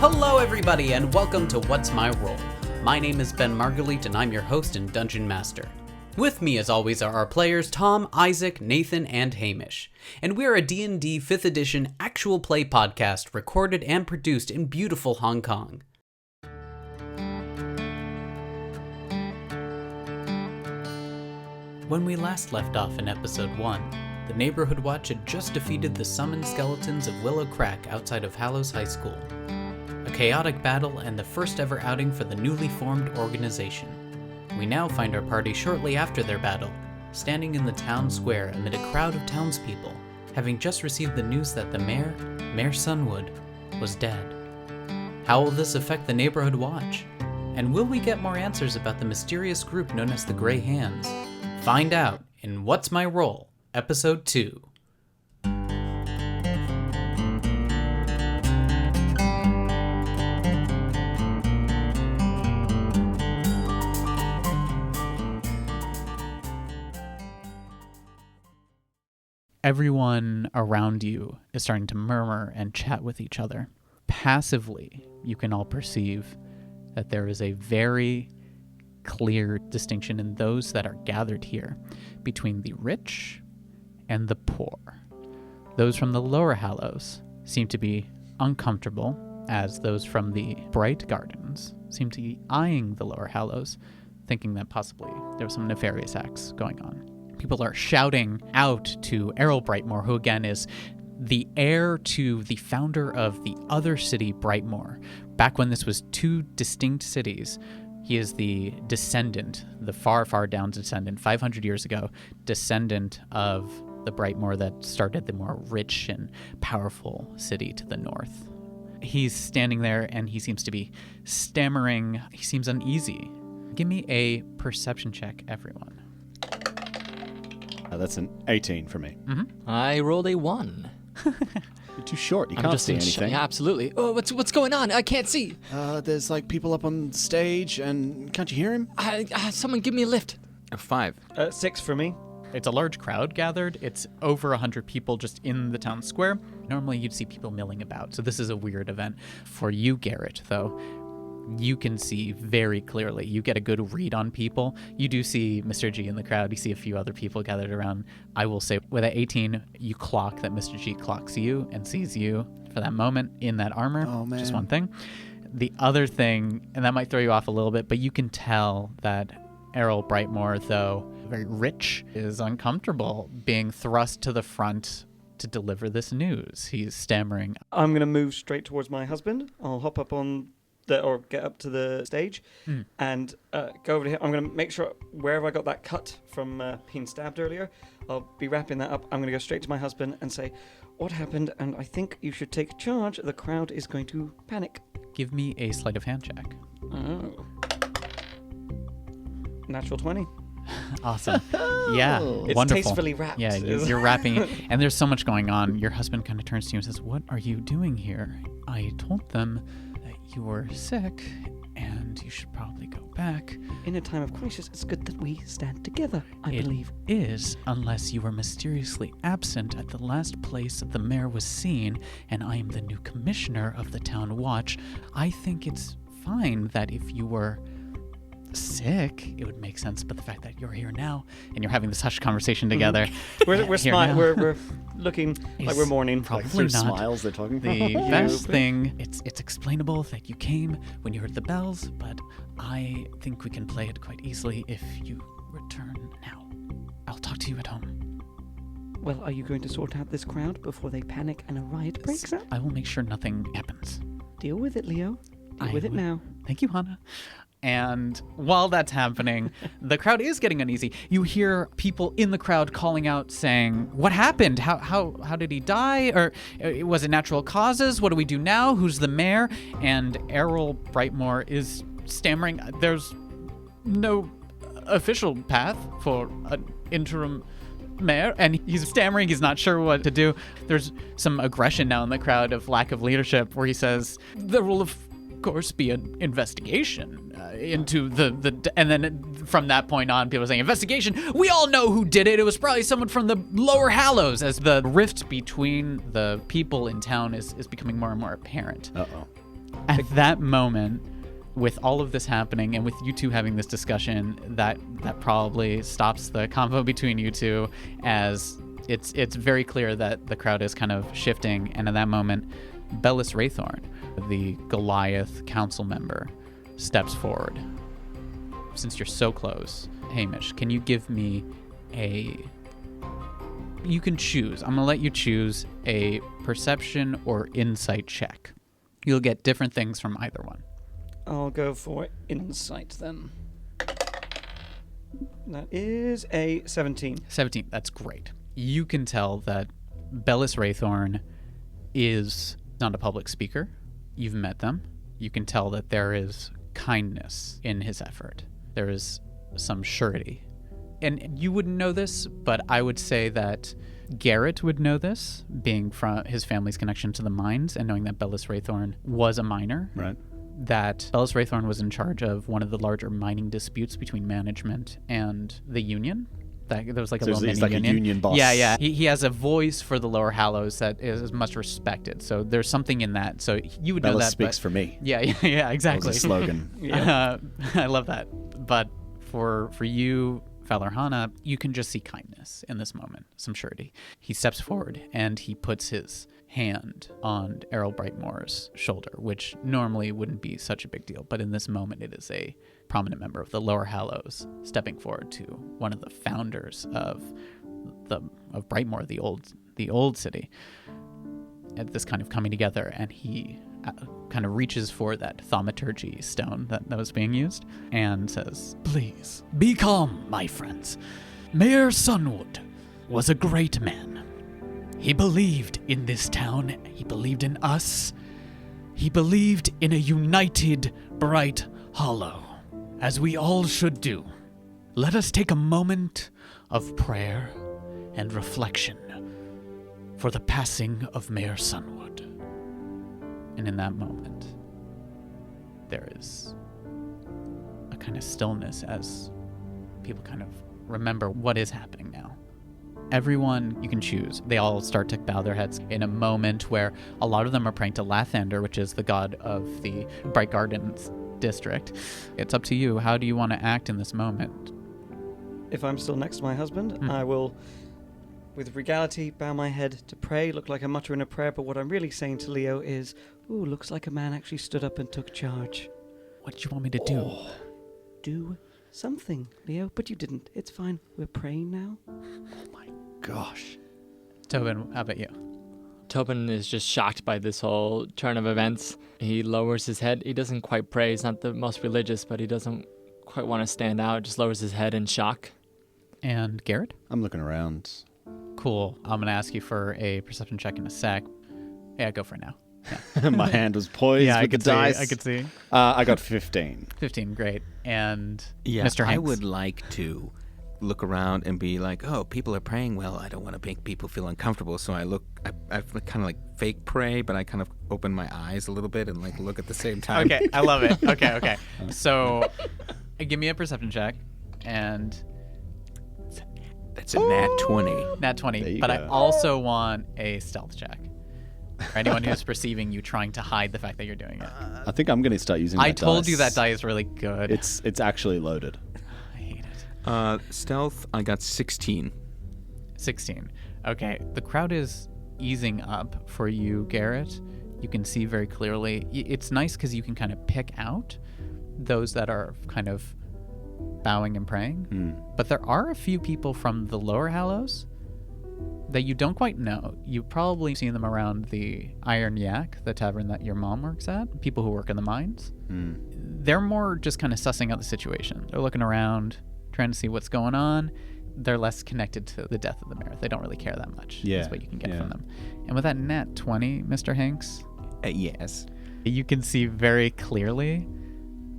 Hello everybody and welcome to What's My Role? My name is Ben Marguerite and I'm your host and Dungeon Master. With me as always are our players Tom, Isaac, Nathan, and Hamish. And we're a D&D 5th edition actual play podcast recorded and produced in beautiful Hong Kong. When we last left off in episode 1, the Neighborhood Watch had just defeated the summoned skeletons of Willow Crack outside of Hallows High School. A chaotic battle and the first ever outing for the newly formed organization. We now find our party shortly after their battle, standing in the town square amid a crowd of townspeople, having just received the news that the mayor, Mayor Sunwood, was dead. How will this affect the Neighborhood Watch? And will we get more answers about the mysterious group known as the Grey Hands? Find out in What's My Role? Episode 2. Everyone around you is starting to murmur and chat with each other. Passively, you can all perceive that there is a very clear distinction in those that are gathered here between the rich and the poor. Those from the lower Hallows seem to be uncomfortable, as those from the Bright Gardens seem to be eyeing the lower Hallows, thinking that possibly there was some nefarious acts going on. People are shouting out to Errol Brightmore, who again is the heir to the founder of the other city, Brightmoor. Back when this was two distinct cities, he is the descendant, the far, far down descendant, 500 years ago, descendant of the Brightmoor that started the more rich and powerful city to the north. He's standing there and he seems to be stammering. He seems uneasy. Give me a perception check, everyone. That's an 18 for me. Mm-hmm. I rolled a 1. You're too short. You can't see anything. Yeah, absolutely. Oh, what's going on? I can't see. There's like people up on stage, and can't you hear him? Someone give me a lift. A 5. 6 for me. It's a large crowd gathered. It's over 100 people just in the town square. Normally you'd see people milling about, so this is a weird event. For you, Garrett, though, you can see very clearly. You get a good read on people. You do see Mr. G in the crowd. You see a few other people gathered around. I will say with that 18, you clock that Mr. G clocks you and sees you for that moment in that armor. Oh, man. Just one thing. The other thing, and that might throw you off a little bit, but you can tell that Errol Brightmore, though very rich, is uncomfortable being thrust to the front to deliver this news. He's stammering. I'm going to move straight towards my husband. I'll hop up on or get up to the stage and go over to him. I'm going to make sure wherever I got that cut from being stabbed earlier, I'll be wrapping that up. I'm going to go straight to my husband and say, what happened? And I think you should take charge. The crowd is going to panic. Give me a sleight of hand check. Oh. Natural 20. Awesome. Yeah, It's wonderful. tastefully wrapped. Yeah, you're wrapping it, and there's so much going on. Your husband kind of turns to you and says, what are you doing here? I told them that you were sick, and you should probably go back. In a time of crisis, it's good that we stand together, I believe. It is, unless you were mysteriously absent at the last place the mayor was seen, and I am the new commissioner of the town watch. I think it's fine that if you were sick, it would make sense, but the fact that you're here now and you're having this hushed conversation together, we're smiling, we're looking like we're mourning. Probably Like not. smiles they're talking The best thing, it's explainable that you came when you heard the bells, but I think we can play it quite easily if you return now. I'll talk to you at home. Well, are you going to sort out this crowd before they panic and a riot breaks out? I will make sure nothing happens. Deal with it, Leo. Deal with it will. now. Thank you, Hannah. And while that's happening, the crowd is getting uneasy. You hear people in the crowd calling out saying, what happened? How did he die? Or was it natural causes? What do we do now? Who's the mayor? And Errol Brightmore is stammering. There's no official path for an interim mayor, and he's stammering. He's not sure what to do. There's some aggression now in the crowd of lack of leadership where he says, there will of course be an investigation into the and then from that point on people are saying investigation, we all know who did it. It was probably someone from the lower Hallows, as the rift between the people in town is becoming more and more apparent. At that moment, with all of this happening and with you two having this discussion, that probably stops the convo between you two, as it's very clear that the crowd is kind of shifting. And at that moment, Bellis Raythorn, the Goliath council member, steps forward. Since you're so close, Hamish, can you give me you can choose. I'm going to let you choose a perception or insight check. You'll get different things from either one. I'll go for insight then. That is a 17. 17, that's great. You can tell that Bellis Raythorn is not a public speaker. You've met them. You can tell that there is kindness in his effort. There is some surety. And you wouldn't know this, but I would say that Garrett would know this, being from his family's connection to the mines and knowing that Bellis Raythorn was a miner. Right. That Bellis Raythorn was in charge of one of the larger mining disputes between management and the union. That there was like a little mini like union. a union boss. Yeah. He has a voice for the Lower Hallows that is much respected. So there's something in that. So you would know Bellis that. speaks for me. Yeah, exactly. That was a slogan. I love that. But for you, Valorhana, you can just see kindness in this moment, some surety. He steps forward and he puts his hand on Errol Brightmore's shoulder, which normally wouldn't be such a big deal, but in this moment it is a prominent member of the Lower Hallows stepping forward to one of the founders of Brightmore, the old city, at this kind of coming together, and he kind of reaches for that thaumaturgy stone that was being used and says, "Please, be calm, my friends. Mayor Sunwood was a great man. He believed in this town. He believed in us. He believed in a united Brighthallow, as we all should do. Let us take a moment of prayer and reflection for the passing of Mayor Sunwood." And in that moment, there is a kind of stillness as people kind of remember what is happening now. Everyone you can choose, they all start to bow their heads in a moment where a lot of them are praying to Lathander, which is the god of the Bright Gardens district. It's up to you. How do you want to act in this moment? If I'm still next to my husband, I will, with regality, bow my head to pray, look like I'm muttering a prayer, but what I'm really saying to Leo is, ooh, looks like a man actually stood up and took charge. What do you want me to do? Do something, Leo, but you didn't. It's fine. We're praying now. Oh my gosh. Tobin, how about you? Tobin is just shocked by this whole turn of events. He lowers his head. He doesn't quite pray. He's not the most religious, but he doesn't quite want to stand out. Just lowers his head in shock. And Garrett? I'm looking around. Cool. I'm going to ask you for a perception check in a sec. Yeah, go for it now. Yeah. My hand was poised with the dice. I could see. I got 15. 15, great. And Yeah, Mr. Hanks? I would like to look around and be like, oh, people are praying. Well, I don't want to make people feel uncomfortable, so I kind of like fake pray, but I kind of open my eyes a little bit and like look at the same time. Okay, I love it. Okay. So give me a perception check, and That's a nat 20. nat There 20. you But I go. also want a stealth check. For anyone who's perceiving you trying to hide the fact that you're doing it. I think I'm going to start using I that told dice. you that die is really good. It's actually loaded. I hate it. Stealth, I got 16. 16. Okay, the crowd is easing up for you, Garrett. You can see very clearly. It's nice because you can kind of pick out those that are kind of bowing and praying. But there are a few people from the Lower Hallows that you don't quite know. You've probably seen them around the Iron Yak, the tavern that your mom works at, people who work in the mines. They're more just kind of sussing out the situation. They're looking around, trying to see what's going on. They're less connected to the death of the mayor. They don't really care that much. Yeah, That's what you can get yeah. from them. And with that nat 20, Mr. Hanks, Yes. you can see very clearly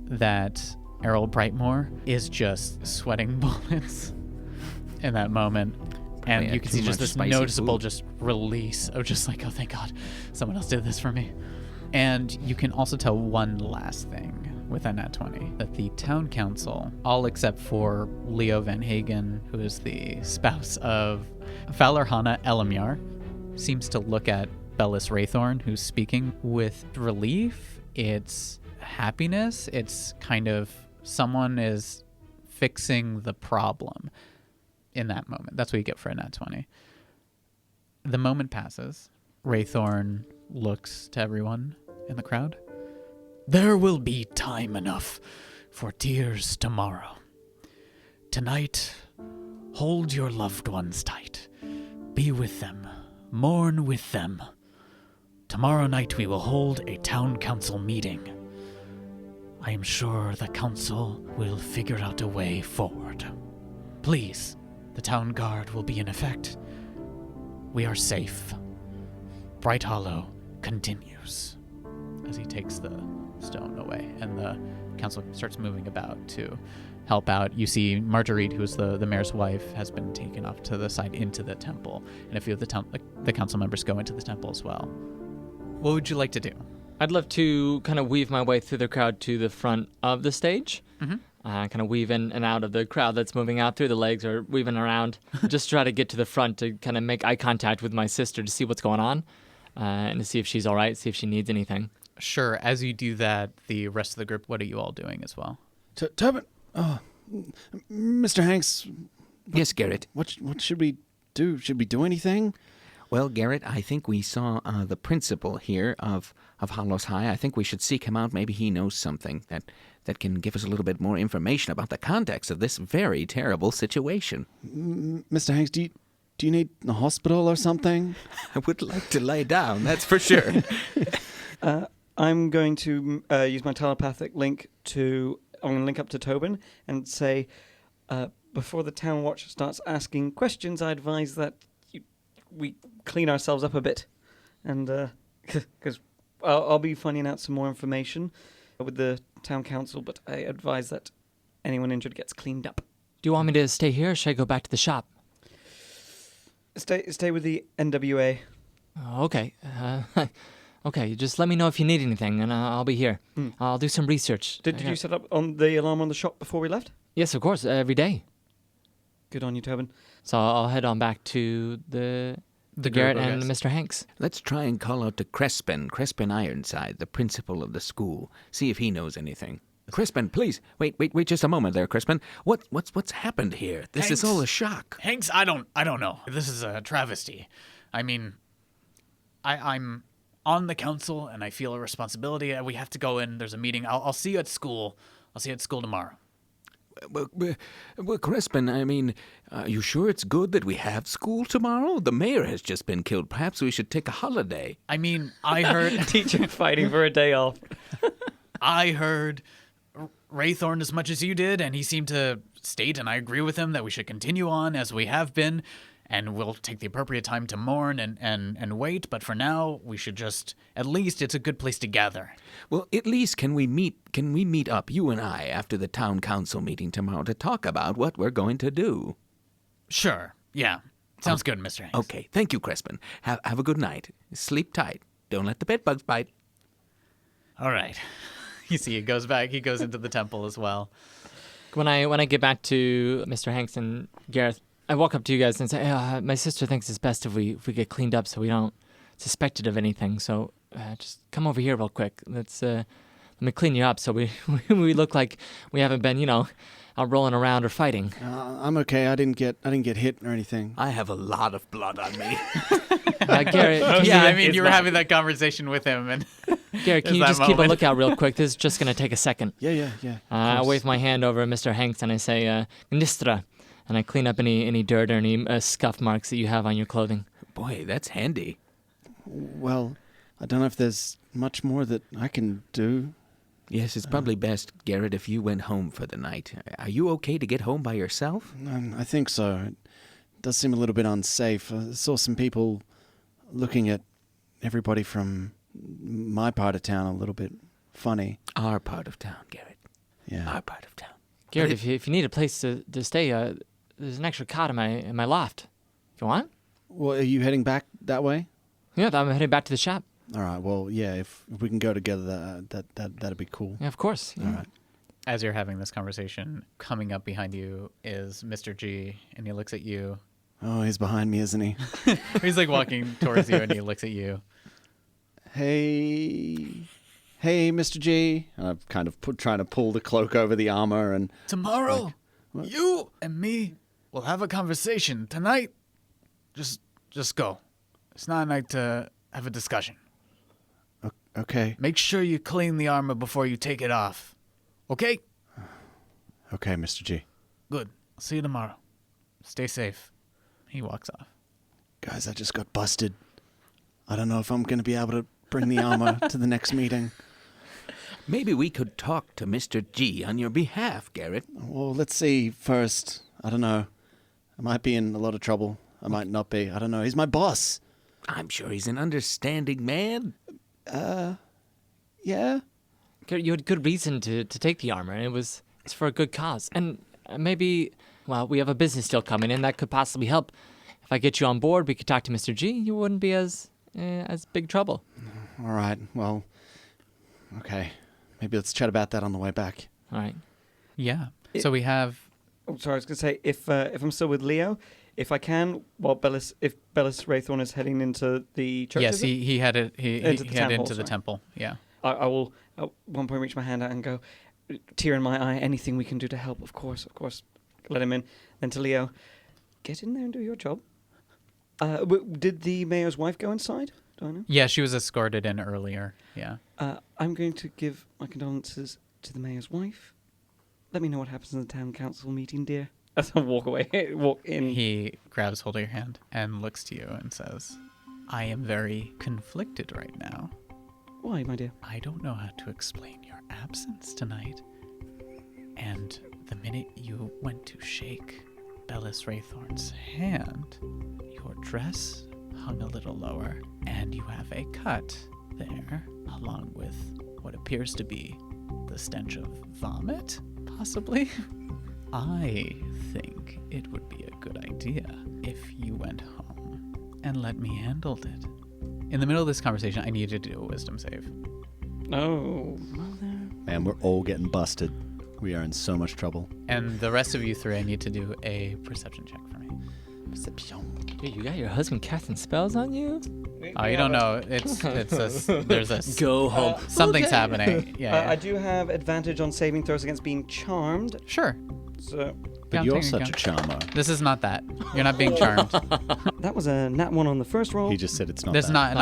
that Errol Brightmore is just sweating bullets in that moment. And Probably you had can too see just much this spicy noticeable food. just release of just like, oh, thank God, someone else did this for me. And you can also tell one last thing with that nat 20, that the town council, all except for Leo Van Hagen, who is the spouse of Valorhana Elamyar, seems to look at Bellis Raythorn, who's speaking, with relief It's happiness. It's kind of someone is fixing the problem in that moment. That's what you get for a nat 20. The moment passes. Raythorn looks to everyone in the crowd. There will be time enough for tears tomorrow. Tonight, hold your loved ones tight. Be with them. Mourn with them. Tomorrow night we will hold a town council meeting. I am sure the council will figure out a way forward. Please, the town guard will be in effect. We are safe. Brighthallow continues. As he takes the stone away, and the council starts moving about to help out. You see Marguerite, who's the mayor's wife, has been taken off to the side into the temple, and a few of the council members go into the temple as well. What would you like to do? I'd love to kind of weave my way through the crowd to the front of the stage. Mm-hmm. Kind of weave in and out of the crowd that's moving out through the legs or weaving around. Just try to get to the front to kind of make eye contact with my sister to see what's going on and to see if she's all right, see if she needs anything. Sure. As you do that, the rest of the group, what are you all doing as well? Tobin, Mr. Hanks. Yes, Garrett. What should we do? Should we do anything? Well, Garrett, I think we saw the principal here of Hollows High. I think we should seek him out. Maybe he knows something that can give us a little bit more information about the context of this very terrible situation. Mr. Hanks, do you need a hospital or something? I would like to lay down, that's for sure. I'm going to use my telepathic link I'm going to link up to Tobin and say, before the town watch starts asking questions, I advise that we clean ourselves up a bit. And because I'll be finding out some more information with the town council, but I advise that anyone injured gets cleaned up. Do you want me to stay here or should I go back to the shop? Stay with the NWA. Oh, okay. Okay, just let me know if you need anything, and I'll be here. I'll do some research. Did you set up on the alarm on the shop before we left? Yes, of course, every day. Good on you, Tobin. So I'll head on back to the Garrett and Mr. Hanks. Let's try and call out to Crespin Ironside, the principal of the school. See if he knows anything. Crespin, please. Wait just a moment there, Crespin. What's happened here? This is all a shock. Hanks, I don't know. This is a travesty. I mean, I'm on the council and I feel a responsibility. We have to go in. There's a meeting. I'll see you at school. I'll see you at school tomorrow. Well, Crespin, I mean, are you sure it's good that we have school tomorrow? The mayor has just been killed. Perhaps we should take a holiday. I mean, I heard... Teacher fighting for a day off. I heard Raythorn as much as you did, and he seemed to state, and I agree with him, that we should continue on as we have been, and we'll take the appropriate time to mourn and wait, but for now, we should just... At least it's a good place to gather. Well, at least can we meet up, you and I, after the town council meeting tomorrow to talk about what we're going to do? Sure. Yeah. Sounds good, Mr. Hanks. Okay. Thank you, Crespin. Have a good night. Sleep tight. Don't let the bedbugs bite. All right. You see, he goes back. He goes into the temple as well. When I get back to Mr. Hanks and Gareth, I walk up to you guys and say, my sister thinks it's best if we get cleaned up so we don't suspect it of anything. So just come over here real quick. Let me clean you up so we look like we haven't been, out rolling around or fighting. I'm okay. I didn't get hit or anything. I have a lot of blood on me. Garrett, Yeah, I mean, you were having that conversation with him, and Garrett, can you just keep a lookout real quick? This is just going to take a second. Yeah. I wave my hand over at Mr. Hanks and I say, Gnistra, and I clean up any dirt or any scuff marks that you have on your clothing. Boy, that's handy. Well, I don't know if there's much more that I can do. Yes, it's probably best, Garrett, if you went home for the night. Are you okay to get home by yourself? I think so. It does seem a little bit unsafe. I saw some people looking at everybody from my part of town a little bit funny. Our part of town, Garrett. Yeah. Our part of town. Garrett, if you need a place to stay, there's an extra cot in my loft. If you want? Well, are you heading back that way? Yeah, I'm heading back to the shop. All right. Well, yeah. If we can go together, that'd be cool. Yeah, of course. All right. as you're having this conversation, coming up behind you is Mr. G, and he looks at you. Oh, he's behind me, isn't he? He's like walking towards you, and he looks at you. Hey, Hey, Mr. G. And I'm kind of trying to pull the cloak over the armor and... Tomorrow, you and me will have a conversation. Tonight, just go. It's not a night to have a discussion. Okay. Make sure you clean the armor before you take it off. Okay? Okay, Mr. G. Good. I'll see you tomorrow. Stay safe. He walks off. Guys, I just got busted. I don't know if I'm going to be able to bring the armor to the next meeting. Maybe we could talk to Mr. G on your behalf, Garrett. Well, let's see first. I don't know. I might be in a lot of trouble. I might not be. I don't know. He's my boss. I'm sure he's an understanding man. Yeah? You had good reason to take the armor, and it's for a good cause. And maybe, well, we have a business deal coming in that could possibly help. If I get you on board, we could talk to Mr. G. You wouldn't be as big trouble. All right. Well, okay. Maybe let's chat about that on the way back. All right. Yeah. So we have... Oh, sorry, I was going to say, if I'm still with Leo, if I can, while if Bellis Wraithorn is heading into the church, Yes, he had it. He Into the head town hall, into the sorry. temple. Yeah. I will at one point reach my hand out and go, tear in my eye, anything we can do to help, of course. Let him in. Then to Leo, get in there and do your job. Did the mayor's wife go inside? Do I know? Yeah, she was escorted in earlier. Yeah. I'm going to give my condolences to the mayor's wife. Let me know what happens in the town council meeting, dear. As I walk in. He grabs hold of your hand and looks to you and says, I am very conflicted right now. Why, my dear? I don't know how to explain your absence tonight. And the minute you went to shake Bellis Wraithorn's hand, your dress hung a little lower, and you have a cut there, along with what appears to be the stench of vomit, possibly. I think it would be a good idea if you went home and let me handle it. In the middle of this conversation, I need you to do a wisdom save. Oh, mother. Man, we're all getting busted. We are in so much trouble. And the rest of you three, I need to do a perception check for me. Perception. Dude, you got your husband casting spells on you? Oh, you don't know. There's a Go home. something's happening. Yeah. I do have advantage on saving throws against being charmed. Sure. So But I'm you're taking such a account. charmer. This is not that. You're not being charmed. that was a nat 1 on the first roll. He just said it's not This is that.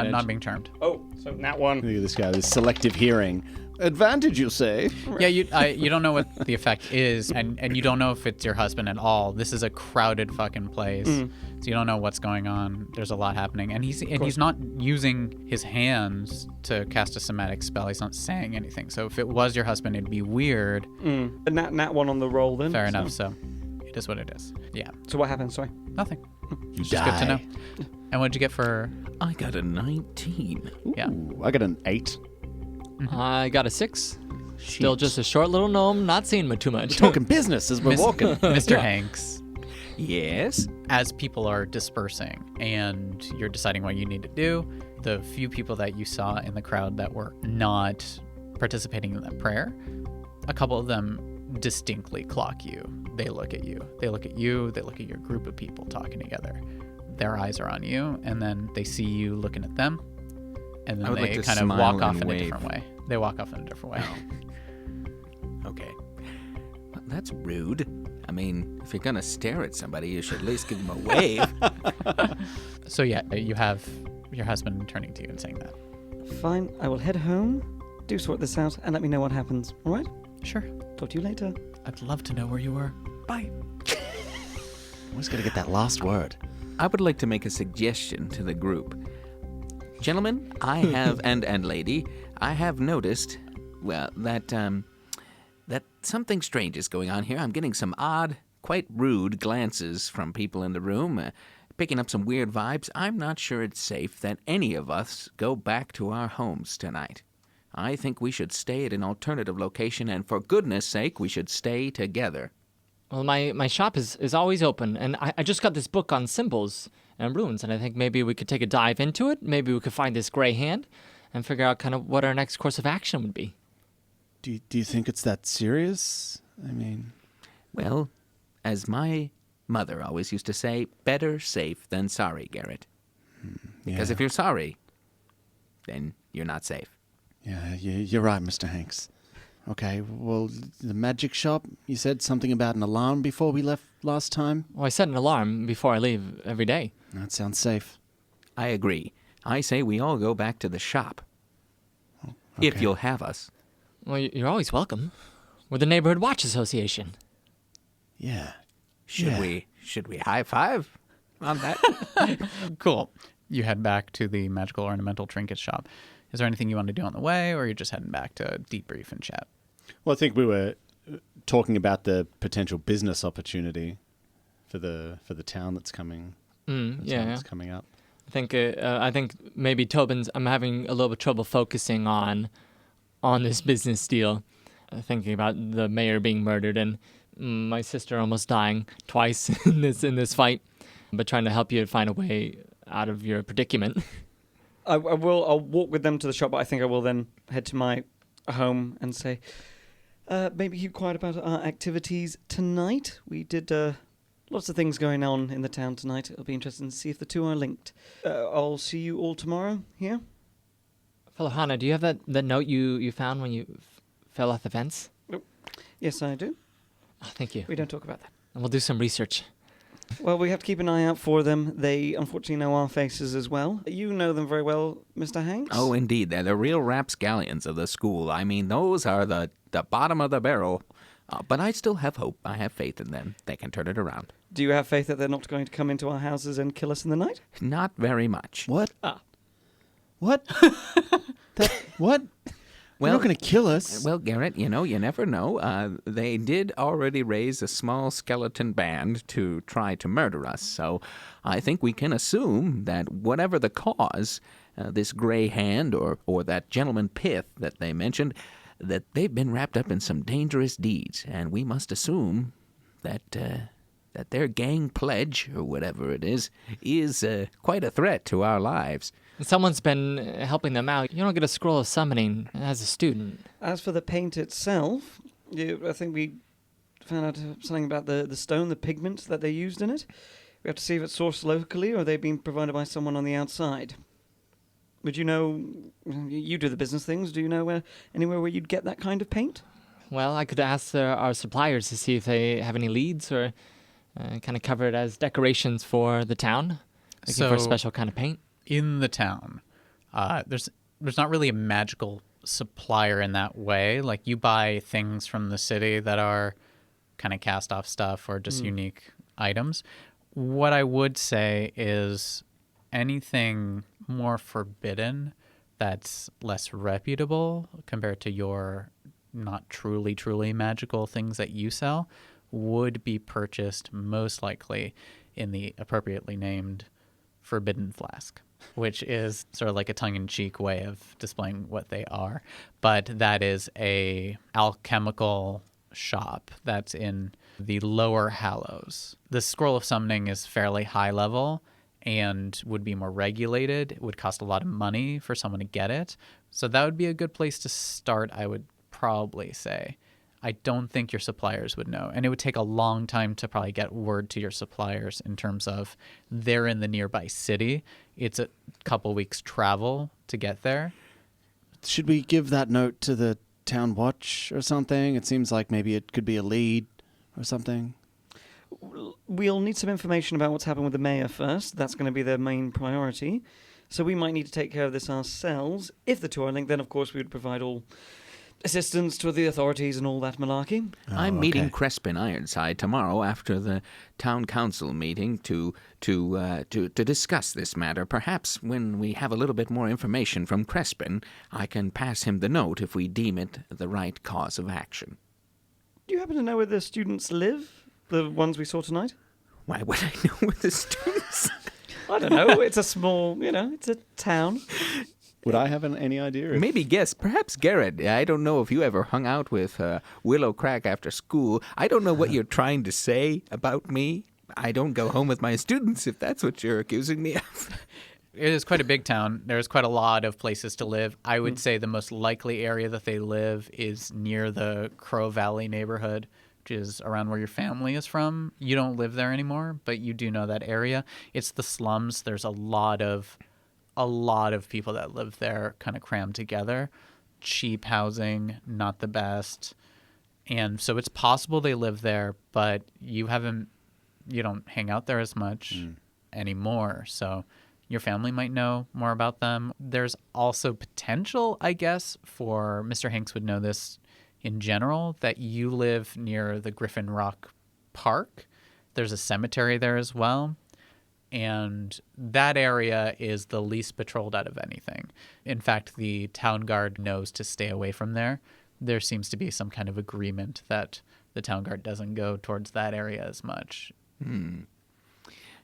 not being charmed. Oh, so nat 1. Look at this guy with selective hearing. Advantage, you say? Yeah, you don't know what the effect is, and you don't know if it's your husband at all. This is a crowded fucking place, so you don't know what's going on. There's a lot happening, and he's not using his hands to cast a somatic spell. He's not saying anything. So if it was your husband, it'd be weird. A nat 1 on the roll then. Fair enough. So it is what it is. Yeah, So what happened? Sorry. nothing. You Just good to know. And what'd you get for? I got a 19. Yeah. Ooh, I got an 8. I got a 6. Still just a short little gnome, not seeing too much. Talking business as we're walking. Mr. Hanks. Yes? As people are dispersing and you're deciding what you need to do, the few people that you saw in the crowd that were not participating in that prayer, a couple of them distinctly clock you. They look at you. They look at you. They look at your group of people talking together. Their eyes are on you, and then they see you looking at them, and I then would like they to kind of smile walk off and in a wave. different way. They walk off in a different way. Okay. Well, that's rude. I mean, if you're going to stare at somebody, you should at least give them a wave. So yeah, you have your husband turning to you and saying that. Fine. I will head home, do sort this out, and let me know what happens. All right? Sure. Talk to you later. I'd love to know where you were. Bye. Always got to get that last word. I would like to make a suggestion to the group. Gentlemen, I have, and lady, I have noticed, well, that something strange is going on here. I'm getting some odd, quite rude glances from people in the room, picking up some weird vibes. I'm not sure it's safe that any of us go back to our homes tonight. I think we should stay at an alternative location, and for goodness sake, we should stay together. Well, my shop is always open, and I just got this book on symbols and runes, and I think maybe we could take a dive into it. Maybe we could find this gray hand and figure out kind of what our next course of action would be. Do you think it's that serious? I mean... Well, as my mother always used to say, better safe than sorry, Garrett. Because if you're sorry, then you're not safe. Yeah, you're right, Mr. Hanks. Okay, well, the magic shop, you said something about an alarm before we left last time? Well, I set an alarm before I leave every day. That sounds safe. I agree. I say we all go back to the shop. If Okay. you'll have us. Well, you're always welcome. We're the Neighborhood Watch Association. Yeah. Should we high five on that? Cool. You head back to the magical ornamental trinket shop. Is there anything you want to do on the way, or are you just heading back to debrief and chat? Well, I think we were talking about the potential business opportunity for the town that's coming. That's coming up. I think maybe Tobin's. I'm having a little bit of trouble focusing on this business deal. Thinking about the mayor being murdered and my sister almost dying twice in this fight, but trying to help you find a way out of your predicament. I'll walk with them to the shop, but I think I will then head to my home and say, maybe keep quiet about our activities tonight. We did lots of things going on in the town tonight. It'll be interesting to see if the two are linked. I'll see you all tomorrow here. Fellow Hannah, do you have that note you found when you fell off the fence? Yes, I do. Oh, thank you. We don't talk about that. And we'll do some research. Well, we have to keep an eye out for them. They unfortunately know our faces as well. You know them very well, Mr. Hanks. Oh, indeed. They're the real rapscallions of the school. I mean, those are the bottom of the barrel. But I still have hope. I have faith in them. They can turn it around. Do you have faith that they're not going to come into our houses and kill us in the night? Not very much. What? Ah. What? What? They're not going to kill us. Well, Garrett, you never know. They did already raise a small skeleton band to try to murder us, so I think we can assume that whatever the cause, this gray hand or that gentleman Pith that they mentioned, that they've been wrapped up in some dangerous deeds, and we must assume that their gang pledge, or whatever it is quite a threat to our lives. Someone's been helping them out. You don't get a scroll of summoning as a student. As for the paint itself, I think we found out something about the stone, the pigment that they used in it. We have to see if it's sourced locally or they've been provided by someone on the outside. Would you know, you do the business things, do you know anywhere where you'd get that kind of paint? Well, I could ask our suppliers to see if they have any leads or kind of cover it as decorations for the town. Looking for a special kind of paint. In the town, there's not really a magical supplier in that way. Like, you buy things from the city that are kind of cast off stuff or just unique items. What I would say is anything more forbidden that's less reputable compared to your not truly magical things that you sell would be purchased most likely in the appropriately named Forbidden Flask, which is sort of like a tongue-in-cheek way of displaying what they are. But that is a alchemical shop that's in the lower Hallows. The Scroll of Summoning is fairly high level and would be more regulated. It would cost a lot of money for someone to get it. So that would be a good place to start, I would probably say. I don't think your suppliers would know. And it would take a long time to probably get word to your suppliers in terms of they're in the nearby city. It's a couple weeks travel to get there. Should we give that note to the town watch or something? It seems like maybe it could be a lead or something. We'll need some information about what's happened with the mayor first. That's going to be their main priority. So we might need to take care of this ourselves. If the two are linked, then of course we would provide all assistance to the authorities and all that malarkey. I'm meeting Crespin Ironside tomorrow after the town council meeting to discuss this matter. Perhaps when we have a little bit more information from Crespin, I can pass him the note if we deem it the right cause of action. Do you happen to know where the students live? The ones we saw tonight? Why would I know where the students? I don't know. It's a small, it's a town. Would I have any idea? Maybe guess. Perhaps Garrett. I don't know if you ever hung out with Willow Crack after school. I don't know what you're trying to say about me. I don't go home with my students, if that's what you're accusing me of. It is quite a big town. There's quite a lot of places to live. I would say the most likely area that they live is near the Crow Valley neighborhood, which is around where your family is from. You don't live there anymore, but you do know that area. It's the slums. There's a lot of people that live there kind of crammed together. cheap housing, not the best. And so it's possible they live there, but you don't hang out there as much anymore. So your family might know more about them. There's also potential, I guess, for Mr. Hanks would know this in general, that you live near the Griffin Rock Park. There's a cemetery there as well. And that area is the least patrolled out of anything. In fact, the town guard knows to stay away from there. There seems to be some kind of agreement that the town guard doesn't go towards that area as much.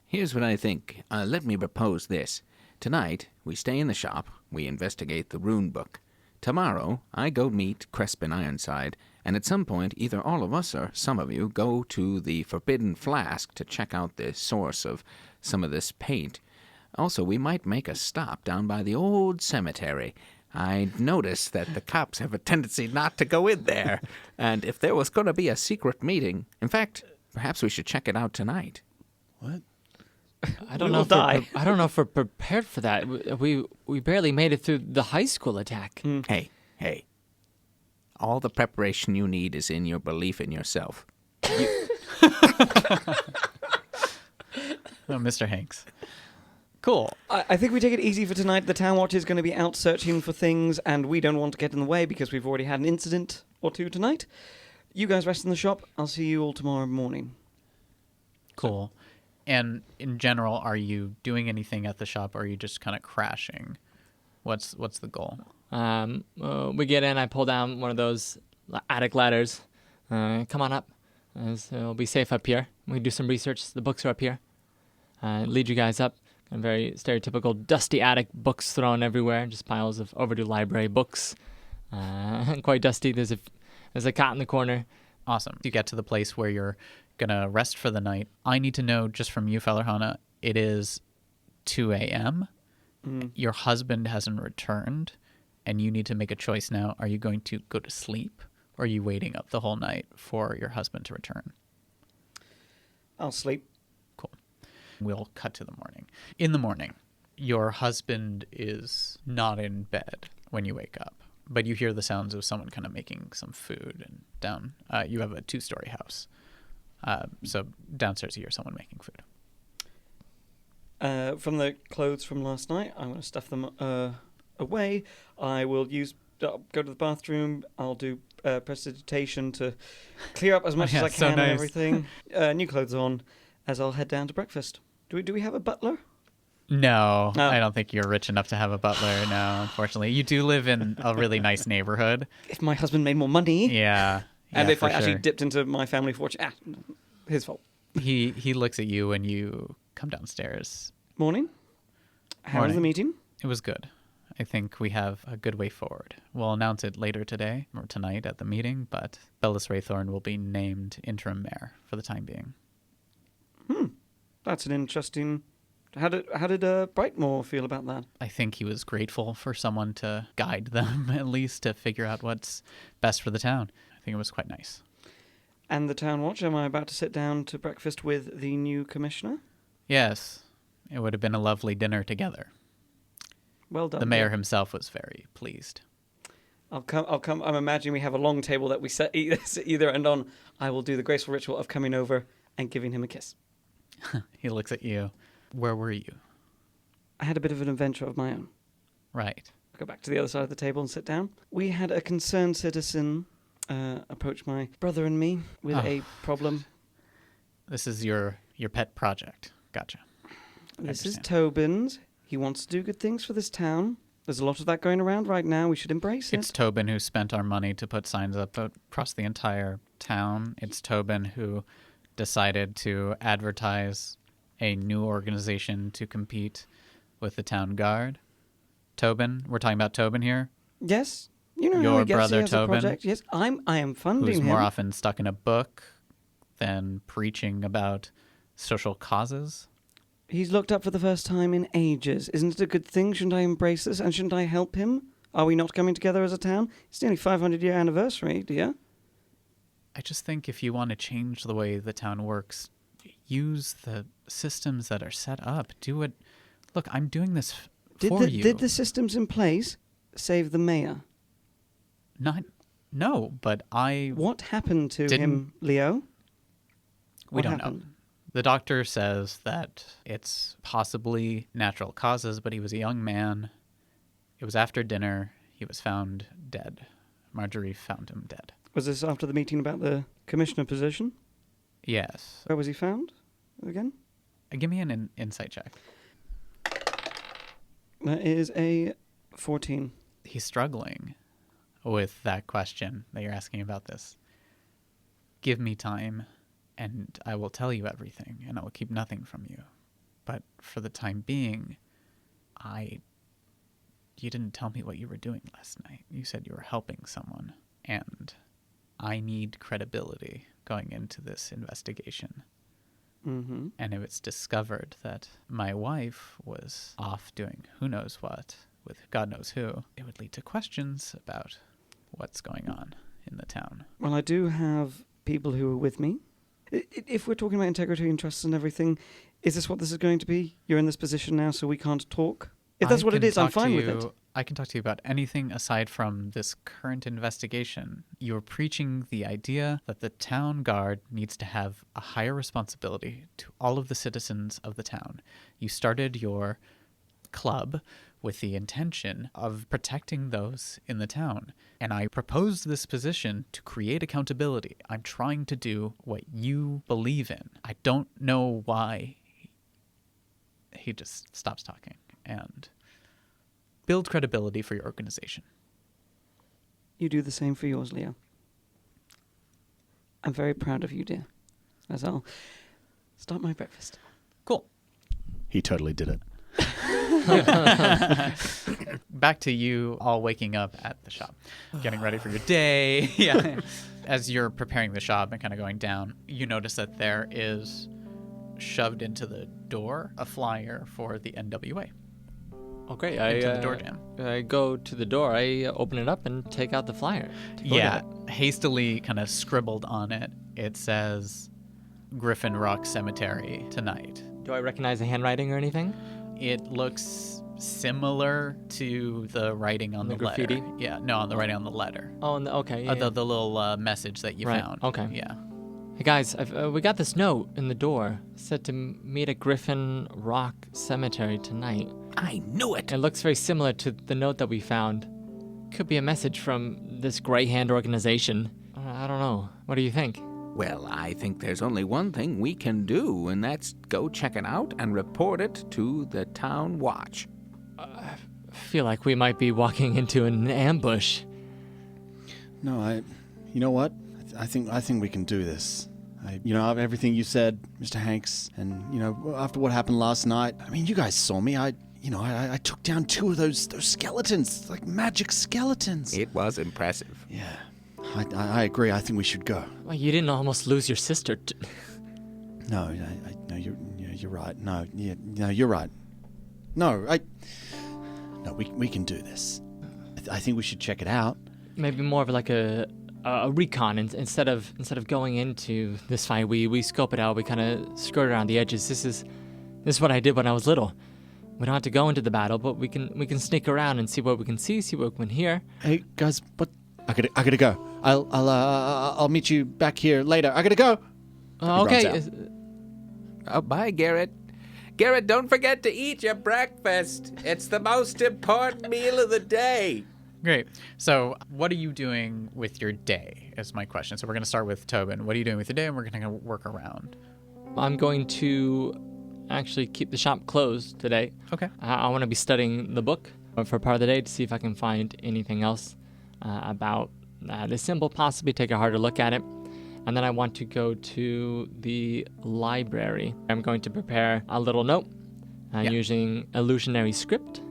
Here's what I think. Let me propose this. Tonight, we stay in the shop. We investigate the rune book. Tomorrow, I go meet Crespin Ironside, and at some point, either all of us or some of you go to the Forbidden Flask to check out the source of some of this paint. Also, we might make a stop down by the old cemetery. I noticed that the cops have a tendency not to go in there, and if there was going to be a secret meeting, in fact, perhaps we should check it out tonight. What? I don't We know. will die. I don't know if we're prepared for that. We barely made it through the high school attack. Hey. All the preparation you need is in your belief in yourself. Oh, Mr. Hanks. Cool. I think we take it easy for tonight. The town watch is going to be out searching for things, and we don't want to get in the way because we've already had an incident or two tonight. You guys rest in the shop. I'll see you all tomorrow morning. Cool. And in general, are you doing anything at the shop, or are you just kind of crashing? What's the goal? We get in. I pull down one of those attic ladders. Come on up. It'll be safe up here. We can do some research. The books are up here. Lead you guys up. A very stereotypical dusty attic, books thrown everywhere, just piles of overdue library books. Quite dusty. There's a cot in the corner. Awesome. You get to the place where you're going to rest for the night. I need to know just from you, Fellerhana, it is 2 a.m. Your husband hasn't returned, and you need to make a choice now. Are you going to go to sleep, or are you waiting up the whole night for your husband to return? I'll sleep. Cool. We'll cut to the morning. In the morning, your husband is not in bed when you wake up, but you hear the sounds of someone kind of making some food, and down, you have a 2-story house. So downstairs you hear someone making food. From the clothes from last night, I'm going to stuff them away. I will go to the bathroom. I'll do prestidigitation to clear up as much as I so can nice. and everything. New clothes on as I'll head down to breakfast. Do we have a butler? No, Oh. I don't think you're rich enough to have a butler. No, unfortunately. You do live in a really nice neighborhood. If my husband made more money, Yeah. and if for I actually sure. dipped into my family fortune, his fault. He looks at you and you come downstairs. Morning. How was Morning. the meeting? It was good. I think we have a good way forward. We'll announce it later today or tonight at the meeting, but Bellis Raythorn will be named interim mayor for the time being. That's an interesting. How did Brightmore feel about that? I think he was grateful for someone to guide them, at least to figure out what's best for the town. I think it was quite nice. And the town watch? Am I about to sit down to breakfast with the new commissioner? Yes, it would have been a lovely dinner together. Well done. The mayor dear. himself was very pleased. I'll come. I'm imagining we have a long table that we sit either end on. I will do the graceful ritual of coming over and giving him a kiss. He looks at you. Where were you? I had a bit of an adventure of my own. Right. I'll go back to the other side of the table and sit down. We had a concerned citizen approach my brother and me with a problem. This is your pet project. Gotcha. This is understand. Tobin's. He wants to do good things for this town. There's a lot of that going around right now. We should embrace It's it. Tobin who spent our money to put signs up across the entire town. It's Tobin who decided to advertise a new organization to compete with the town guard. Tobin, we're talking about Tobin here, Yes, you know how Your he gets brother he has a Tobin? project. Yes, I am funding who's him. more often stuck in a book than preaching about social causes. He's looked up for the first time in ages. Isn't it a good thing? Shouldn't I embrace this? And shouldn't I help him? Are we not coming together as a town? It's nearly 500-year anniversary, dear. I just think if you want to change the way the town works, use the systems that are set up. Do it. Look, I'm doing this for you. Did the systems in place save the mayor? No, but What happened to Didn't- him, Leo? we What don't happened? know. The doctor says that it's possibly natural causes, but he was a young man. It was after dinner. He was found dead. Marjorie found him dead. Was this after the meeting about the commissioner position? Yes. Where was he found again? Give me an insight check. That is a 14. He's struggling with that question that you're asking about this. Give me time, and I will tell you everything, and I will keep nothing from you. But for the time being, you didn't tell me what you were doing last night. You said you were helping someone, and I need credibility going into this investigation. Mm-hmm. And if it's discovered that my wife was off doing who knows what with God knows who, it would lead to questions about what's going on in the town. Well, I do have people who are with me. If we're talking about integrity and trust and everything, is this what this is going to be? You're in this position now, so we can't talk? If that's what it is, I'm fine with it. I can talk to you about anything aside from this current investigation. You're preaching the idea that the town guard needs to have a higher responsibility to all of the citizens of the town. You started your club with the intention of protecting those in the town. And I proposed this position to create accountability. I'm trying to do what you believe in. I don't know why he just stops talking and build credibility for your organization. You do the same for yours, Leo. I'm very proud of you, dear. As I'll start my breakfast. Cool. He totally did it. Back to you all waking up at the shop, getting ready for your day. Yeah. As you're preparing the shop and kind of going down, you notice that there is shoved into the door a flyer for the NWA. Oh, great. Into the door jam. I go to the door. I open it up and take out the flyer. Yeah, hastily kind of scribbled on it. It says Griffin Rock Cemetery tonight. Do I recognize the handwriting or anything? It looks similar to the writing on The the letter. graffiti? Yeah, no, on the writing on the letter. Oh, okay. Yeah, The little message that you Right, found. okay. Yeah. Hey guys, we got this note in the door. It said to meet at Griffin Rock Cemetery tonight. I knew it. It looks very similar to the note that we found. Could be a message from this Grey Hand organization. I don't know. What do you think? Well, I think there's only one thing we can do, and that's go check it out and report it to the town watch. I feel like we might be walking into an ambush. No, you know what? I think we can do this. Everything you said, Mr. Hanks, and after what happened last night. I mean, you guys saw me. I took down 2 of those skeletons, like magic skeletons. It was impressive. Yeah, I agree. I think we should go. Well, you didn't almost lose your sister. No, you're right. No, you're right. No, we can do this. I think we should check it out. Maybe more of like a recon instead of going into this fight. We scope it out. We kind of skirt around the edges. This is what I did when I was little. We don't have to go into the battle, but we can sneak around and see what we can see what we can hear. Hey guys, but I gotta go. I'll meet you back here later. I gotta go. Okay. runs Oh, bye, Garrett. Garrett, don't forget to eat your breakfast. It's the most important meal of the day. Great. So what are you doing with your day is my question. So we're going to start with Tobin. What are you doing with your day? And we're going to work around. I'm going to actually keep the shop closed today. Okay. I want to be studying the book for part of the day to see if I can find anything else about the symbol, possibly take a harder look at it. And then I want to go to the library. I'm going to prepare a little note using illusionary script.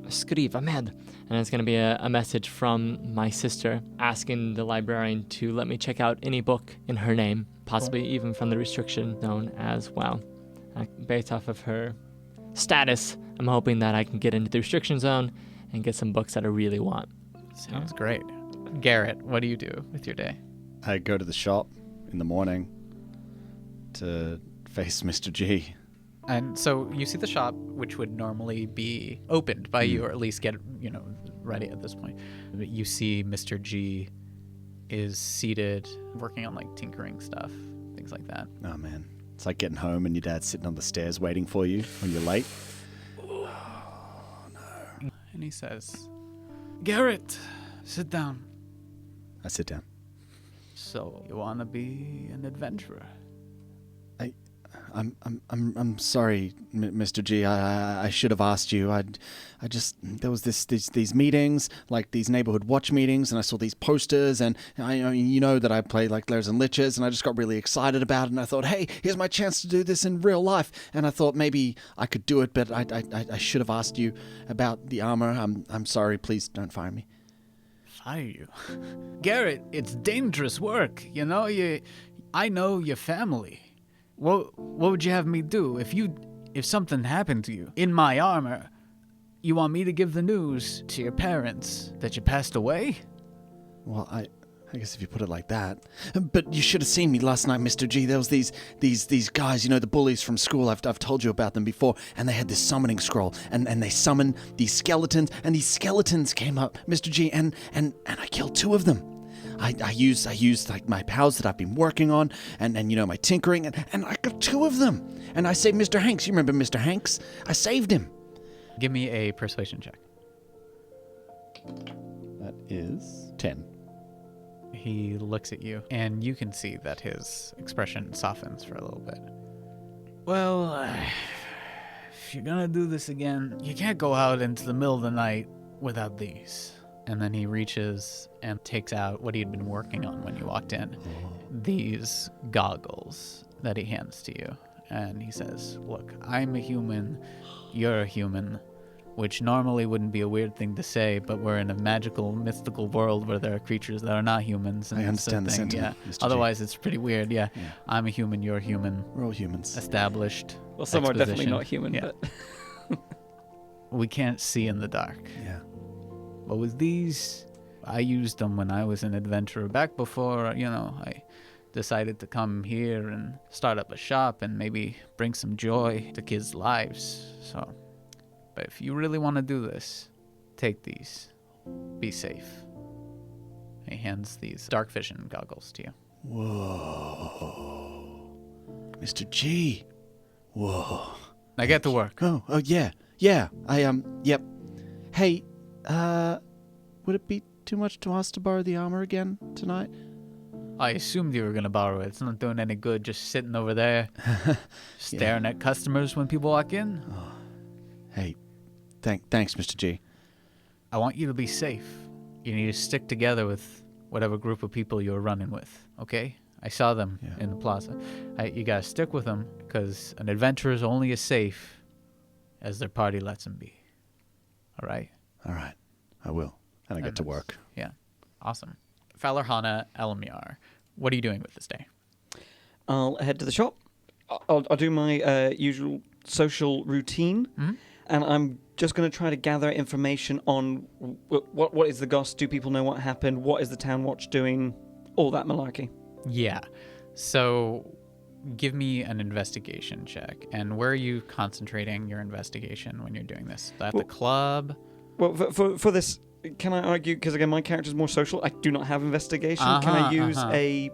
Skriv Ahmed. And it's going to be a message from my sister asking the librarian to let me check out any book in her name, possibly even from the restriction zone as well. Based off of her status, I'm hoping that I can get into the restriction zone and get some books that I really want. Sounds great. Garrett, what do you do with your day? I go to the shop in the morning to face Mr. G And so you see the shop, which would normally be opened by you, or at least get, ready at this point. But you see Mr. G is seated, working on like tinkering stuff, things like that. Oh, man. It's like getting home and your dad's sitting on the stairs waiting for you when you're late. And he says, "Garrett, sit down." I sit down. "So you want to be an adventurer?" I'm sorry, Mr. G. I should have asked you. There was these meetings, like these neighborhood watch meetings, and I saw these posters, and that I play like Lares and Liches, and I just got really excited about it, and I thought, hey, here's my chance to do this in real life, and I thought maybe I could do it, but I should have asked you about the armor. I'm sorry. Please don't fire me. Fire you? Garrett, it's dangerous work. I know your family. What would you have me do if something happened to you in my armor? You want me to give the news to your parents that you passed away? Well, I guess if you put it like that. But you should have seen me last night, Mr. G. There was these guys, the bullies from school. I've told you about them before, and they had this summoning scroll, and they summoned these skeletons, and these skeletons came up, Mr. G, and I killed 2 of them. I used like my powers that I've been working on, and my tinkering, and I got 2 of them. And I saved Mr. Hanks. You remember Mr. Hanks? I saved him. Give me a persuasion check. That is 10. He looks at you, and you can see that his expression softens for a little bit. "Well, if you're gonna do this again, you can't go out into the middle of the night without these." And then he reaches and takes out what he'd been working on when you walked in. These goggles that he hands to you. And he says, "Look, I'm a human, you're a human," which normally wouldn't be a weird thing to say, but we're in a magical, mystical world where there are creatures that are not humans. And I understand the sentiment, yeah. Mr. G. Otherwise, it's pretty weird, yeah. I'm a human, you're a human. We're all humans. Established. Well, some are definitely exposition. not human, Yeah. but We can't see in the dark. Yeah. But with these, I used them when I was an adventurer back before, I decided to come here and start up a shop and maybe bring some joy to kids' lives. So, but if you really want to do this, take these. Be safe. He hands these dark vision goggles to you. Whoa. Mr. G. Whoa. Now get to work. Oh, yeah. Yeah. Yep. Hey, would it be too much to ask to borrow the armor again tonight? I assumed you were going to borrow it. It's not doing any good just sitting over there staring at customers when people walk in. Oh. Hey, thanks, Mr. G. I want you to be safe. You need to stick together with whatever group of people you're running with, okay? I saw them in the plaza. You gotta stick with them, because an adventurer is only as safe as their party lets them be. All right? All right, I will. And I get to work. Yeah, awesome. Falarhana Elmiar, what are you doing with this day? I'll head to the shop. I'll do my usual social routine, and I'm just going to try to gather information on what is the goss, do people know what happened, what is the town watch doing, all that malarkey. Yeah, so give me an investigation check. And where are you concentrating your investigation when you're doing this? At the club? Well, for this, can I argue, because again, my character's more social, I do not have investigation. Can I use a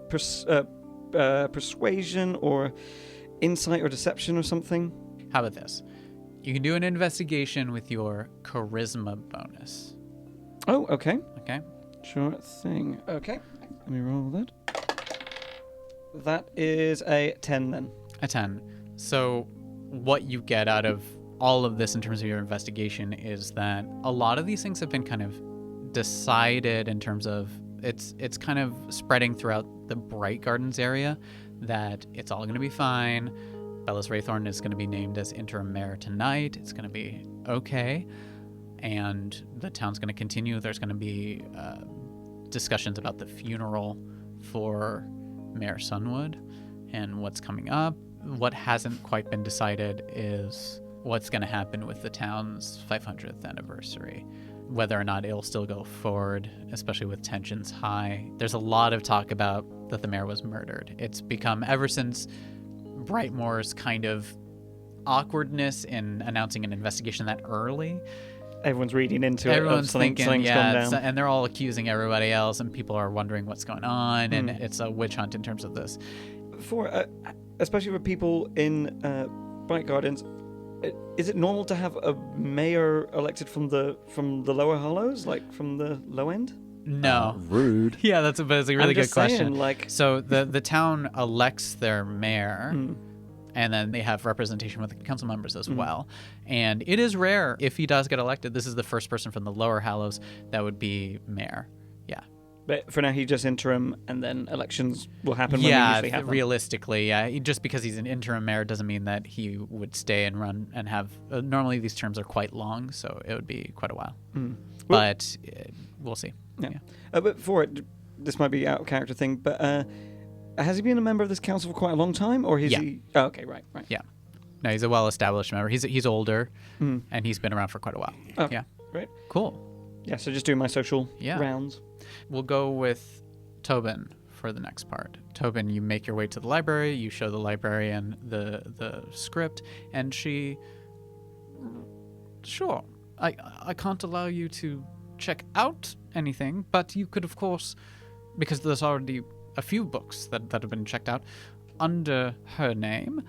persuasion or insight or deception or something? How about this? You can do an investigation with your charisma bonus. Oh, okay. Okay. Sure thing. Okay. Let me roll that. That is a 10 then. A 10. So what you get out of all of this in terms of your investigation is that a lot of these things have been kind of decided in terms of it's kind of spreading throughout the Bright Gardens area that it's all going to be fine. Bellis Raythorn is going to be named as interim mayor tonight. It's going to be okay. And the town's going to continue. There's going to be discussions about the funeral for Mayor Sunwood and what's coming up. What hasn't quite been decided is what's going to happen with the town's 500th anniversary, whether or not it'll still go forward, especially with tensions high. There's a lot of talk about that the mayor was murdered. It's become, ever since Brightmoor's kind of awkwardness in announcing an investigation that early. Everyone's reading into Everyone's it. Something's thinking, gone down. and they're all accusing everybody else, and people are wondering what's going on, and it's a witch hunt in terms of this. Especially for people in Bright Gardens, is it normal to have a mayor elected from the lower hollows, like from the low end? No. Rude. Yeah, that's a really good question. Saying, so the town elects their mayor, and then they have representation with the council members as well. And it is rare if he does get elected. This is the first person from the lower Hallows that would be mayor. Yeah. But for now, he's just interim, and then elections will happen when they usually happen. Realistically, yeah. Just because he's an interim mayor doesn't mean that he would stay and run and have. Normally, these terms are quite long, so it would be quite a while. But we'll see. Yeah. But for it, this might be out of character thing, but has he been a member of this council for quite a long time, or is he? Oh, okay, right. Yeah. No, he's a well-established member. He's older, and he's been around for quite a while. Oh, yeah. Great. Cool. Yeah. So just doing my social rounds. We'll go with Tobin for the next part. Tobin, you make your way to the library. You show the librarian the script, and she. Sure, I can't allow you to check out anything, but you could, of course, because there's already a few books that have been checked out under her name.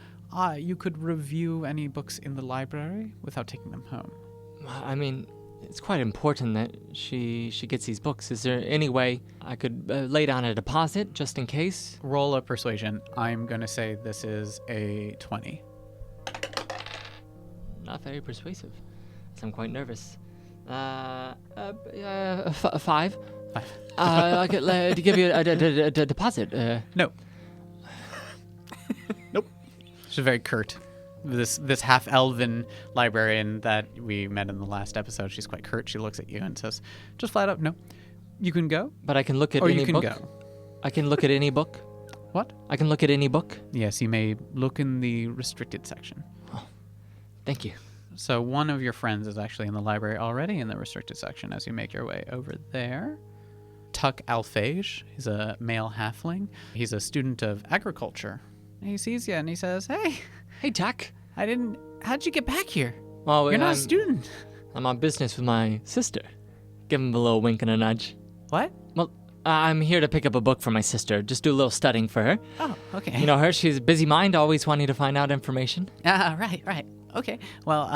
You could review any books in the library without taking them home. I mean, it's quite important that she gets these books. Is there any way I could lay down a deposit just in case? Roll a persuasion. I'm going to say this is a 20. Not very persuasive. So I'm quite nervous. 5. I could to give you a deposit. No. Nope. She's very curt. This half-elven librarian that we met in the last episode, she's quite curt. She looks at you and says, just flat out, no. You can go. But I can look at or any you can book. Go. I can look at any book. What? I can look at any book. Yes, you may look in the restricted section. Oh, thank you. So one of your friends is actually in the library already in the restricted section as you make your way over there. Tuck Alphage. He's a male halfling. He's a student of agriculture. He sees you and he says, Hey, Tuck. How'd you get back here? Well, You're not a student. I'm on business with my sister. Give him a little wink and a nudge. What? Well, I'm here to pick up a book for my sister. Just do a little studying for her. Oh, okay. You know her, she's a busy mind, always wanting to find out information. Right. Okay. Well,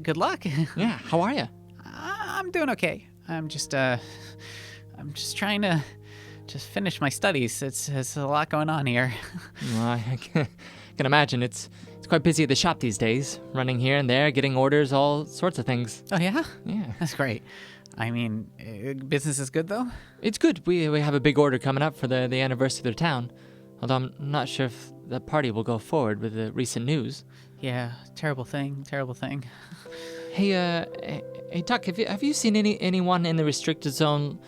good luck. Yeah, how are you? I'm doing okay. I'm just trying to just finish my studies. It's a lot going on here. Well, I can imagine it's quite busy at the shop these days, running here and there, getting orders, all sorts of things. Oh, yeah? Yeah. That's great. I mean, business is good, though? It's good. We have a big order coming up for the anniversary of their town, although I'm not sure if the party will go forward with the recent news. Yeah, terrible thing. Hey, Tuck, have you seen anyone in the restricted zone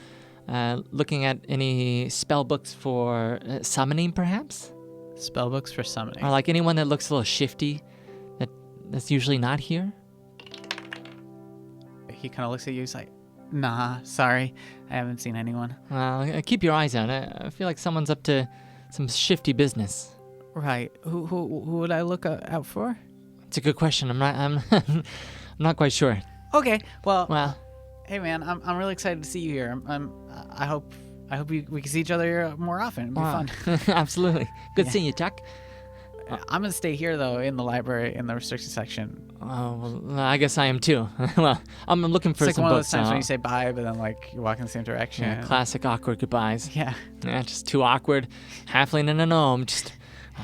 looking at any spell books for summoning, perhaps? Spell books for summoning. Or like anyone that looks a little shifty that's usually not here? He kind of looks at you. He's like, nah, sorry. I haven't seen anyone. Well, keep your eyes out. I feel like someone's up to some shifty business. Right. Who would I look out for? It's a good question. I'm not quite sure. Okay. Well. Hey man, I'm really excited to see you here. I hope we can see each other here more often. It'll be fun. Absolutely. Good seeing you, Chuck. I'm gonna stay here though in the library in the restricted section. Oh, well, I guess I am too. Well, I'm looking for it's like some one books. Of those times when you say bye, but then like you walk in the same direction. Yeah, classic awkward goodbyes. Yeah. Yeah, just too awkward. Halfling and a gnome, just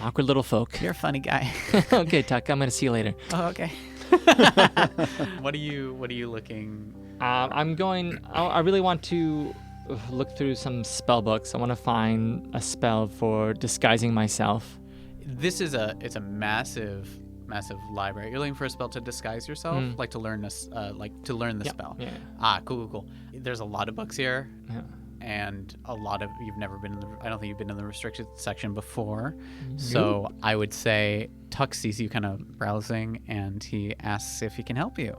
awkward little folk. You're a funny guy. Okay, Tuck. I'm gonna see you later. Oh, okay. What are you looking? I really want to look through some spell books. I want to find a spell for disguising myself. It's a massive library. You're looking for a spell to disguise yourself, like to learn the spell. Yeah. Cool. There's a lot of books here. Yeah. And a lot of you've never been I don't think you've been in the restricted section before. So I would say Tuck sees you kind of browsing and he asks if he can help you.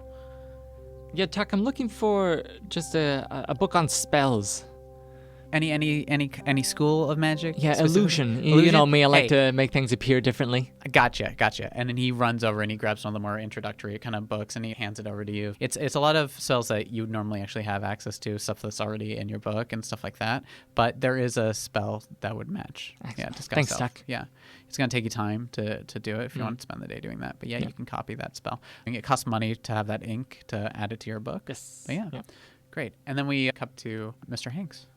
Yeah, Tuck, I'm looking for just a book on spells. Any school of magic? Yeah, specifically? illusion. You know me, I like Hey. to make things appear differently. Gotcha. And then he runs over and he grabs one of the more introductory kind of books and he hands it over to you. It's a lot of spells that you normally actually have access to, stuff that's already in your book and stuff like that. But there is a spell that would match. Yeah, disguise Thanks, self. Doc. Yeah, it's gonna take you time to do it if you want to spend the day doing that. But yeah, you can copy that spell. And it costs money to have that ink to add it to your book. Yes. But yeah, great. And then we come to Mr. Hanks.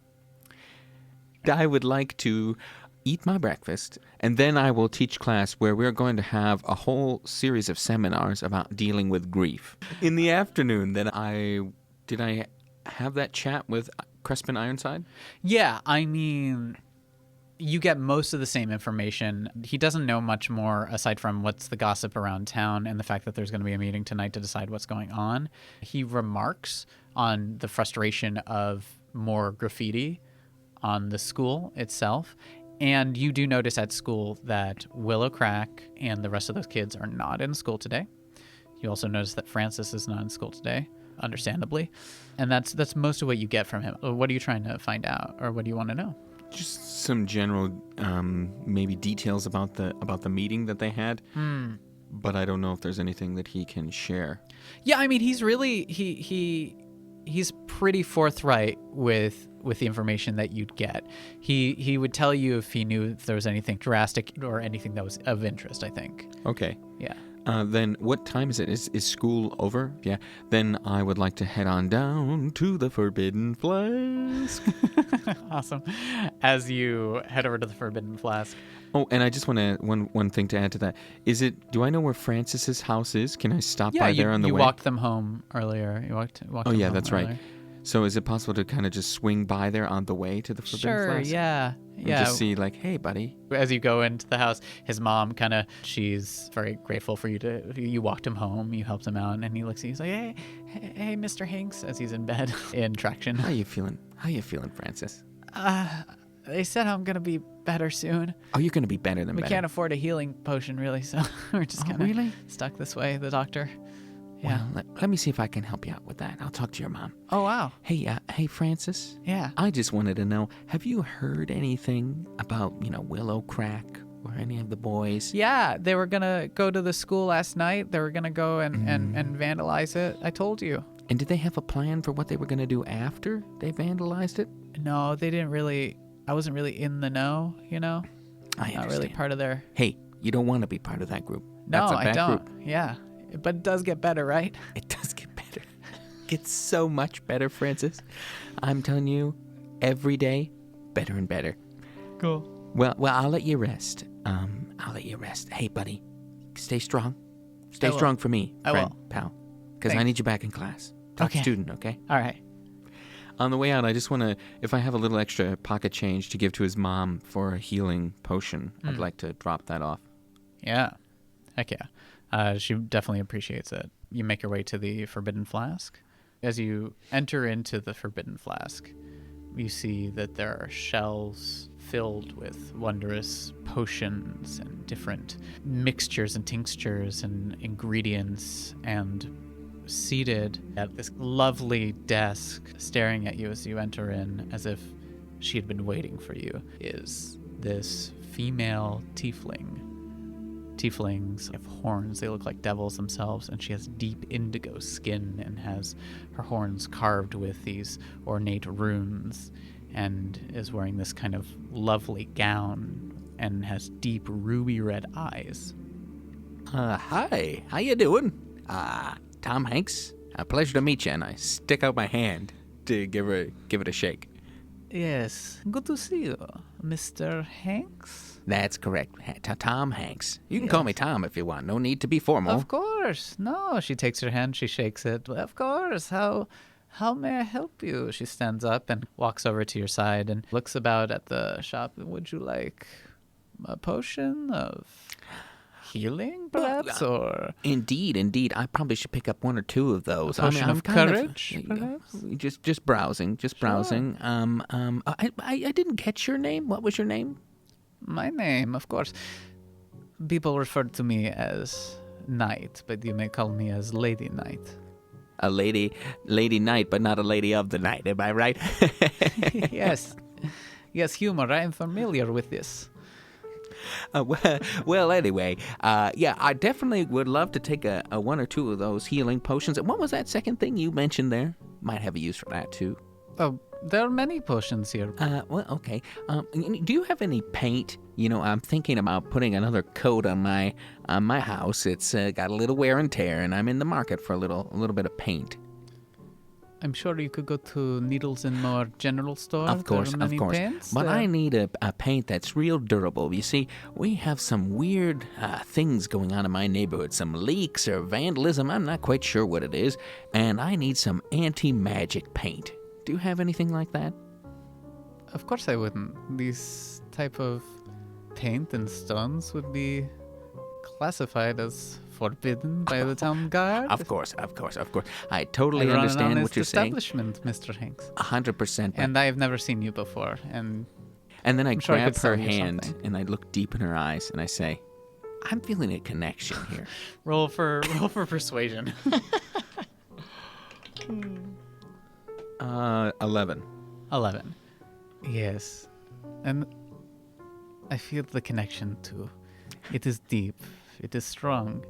I would like to eat my breakfast, and then I will teach class where we're going to have a whole series of seminars about dealing with grief. In the afternoon, then did I have that chat with Crespin Ironside? Yeah, I mean, you get most of the same information. He doesn't know much more aside from what's the gossip around town and the fact that there's going to be a meeting tonight to decide what's going on. He remarks on the frustration of more graffiti on the school itself. And you do notice at school that Willow Crack and the rest of those kids are not in school today. You also notice that Francis is not in school today, understandably. And that's most of what you get from him. What are you trying to find out, or what do you want to know? Just some general, maybe details about the meeting that they had. But I don't know if there's anything that he can share. Yeah, I mean, he's really he's pretty forthright with the information that you'd get. He would tell you if he knew if there was anything drastic or anything that was of interest, I think. Okay. Yeah. Then what time is it? Is school over? Yeah. Then I would like to head on down to the Forbidden Flask. Awesome. As you head over to the Forbidden Flask. Oh, and I just want to one thing to add to that. Do I know where Francis's house is? Can I stop by there on the way? You walked them home earlier. You walked Oh them yeah, home that's earlier. right. So is it possible to kind of just swing by there on the way to the Forbidden Flask? Yeah. And just see like, hey, buddy. As you go into the house, his mom she's very grateful for you walked him home, you helped him out, and he looks at you, he's like, hey, Mr. Hanks, as he's in bed in traction. How you feeling, Francis? They said I'm going to be better soon. Oh, you're going to be better than We better. can't afford a healing potion, really, so we're just kind of really? stuck this way, the doctor. Yeah. Well, let me see if I can help you out with that. I'll talk to your mom. Oh, wow. Hey, Francis. Yeah. I just wanted to know, have you heard anything about, Willow Crack or any of the boys? Yeah, they were going to go to the school last night. They were going to go and vandalize it. I told you. And did they have a plan for what they were going to do after they vandalized it? No, they didn't really. I wasn't really in the know, I Not understand. really part of their. Hey, you don't want to be part of that group. No, That's a I bad don't. Group. Yeah, but it does get better, right? It does get better. Gets so much better, Francis. I'm telling you, every day, better and better. Cool. Well, I'll let you rest. Hey, buddy, stay strong. Stay I will. strong for me, I friend, will. pal. Because I Thanks. need you back in class. Top Okay. student, okay? All right. On the way out, I just want to, if I have a little extra pocket change to give to his mom for a healing potion, I'd like to drop that off. Yeah. Heck yeah. She definitely appreciates it. You make your way to the Forbidden Flask. As you enter into the Forbidden Flask, you see that there are shelves filled with wondrous potions and different mixtures and tinctures and ingredients, and seated at this lovely desk staring at you as you enter in as if she had been waiting for you is this female tiefling. Tieflings have horns. They look like devils themselves, and she has deep indigo skin and has her horns carved with these ornate runes, and is wearing this kind of lovely gown and has deep ruby red eyes. Hi, how you doing? Tom Hanks. A pleasure to meet you, and I stick out my hand to give it a shake. Yes, good to see you, Mr. Hanks. That's correct. Tom Hanks. You can call me Tom if you want. No need to be formal. Of course. No, she takes her hand, she shakes it. Of course. How may I help you? She stands up and walks over to your side and looks about at the shop. Would you like a potion of healing, perhaps, or Indeed. I probably should pick up one or two of those. potion of courage, perhaps? Just browsing. I didn't catch your name. What was your name? My name, of course. People refer to me as Knight, but you may call me as Lady Knight. A lady knight, but not a lady of the night. Am I right? Yes. Yes, humor. I am familiar with this. Well, anyway, yeah, I definitely would love to take a one or two of those healing potions. And what was that second thing you mentioned there? Might have a use for that, too. Oh, there are many potions here. Well, okay. Do you have any paint? You know, I'm thinking about putting another coat on my house. It's got a little wear and tear, and I'm in the market for a little bit of paint. I'm sure you could go to Needles and More General Store. Of course, There are many of course. paints. But I need a paint that's real durable. You see, we have some weird things going on in my neighborhood. Some leaks or vandalism. I'm not quite sure what it is. And I need some anti-magic paint. Do you have anything like that? Of course I wouldn't. These type of paint and stones would be classified as forbidden by the town guard. Of course. I totally understand what you're saying. Establishment, Mr. Hanks. 100%. And I have never seen you before. And then I I'm sure I grab could sell her you hand something. and I look deep in her eyes and I say, I'm feeling a connection here. roll for persuasion. 11. 11. Yes. And I feel the connection too. It is deep. It is strong.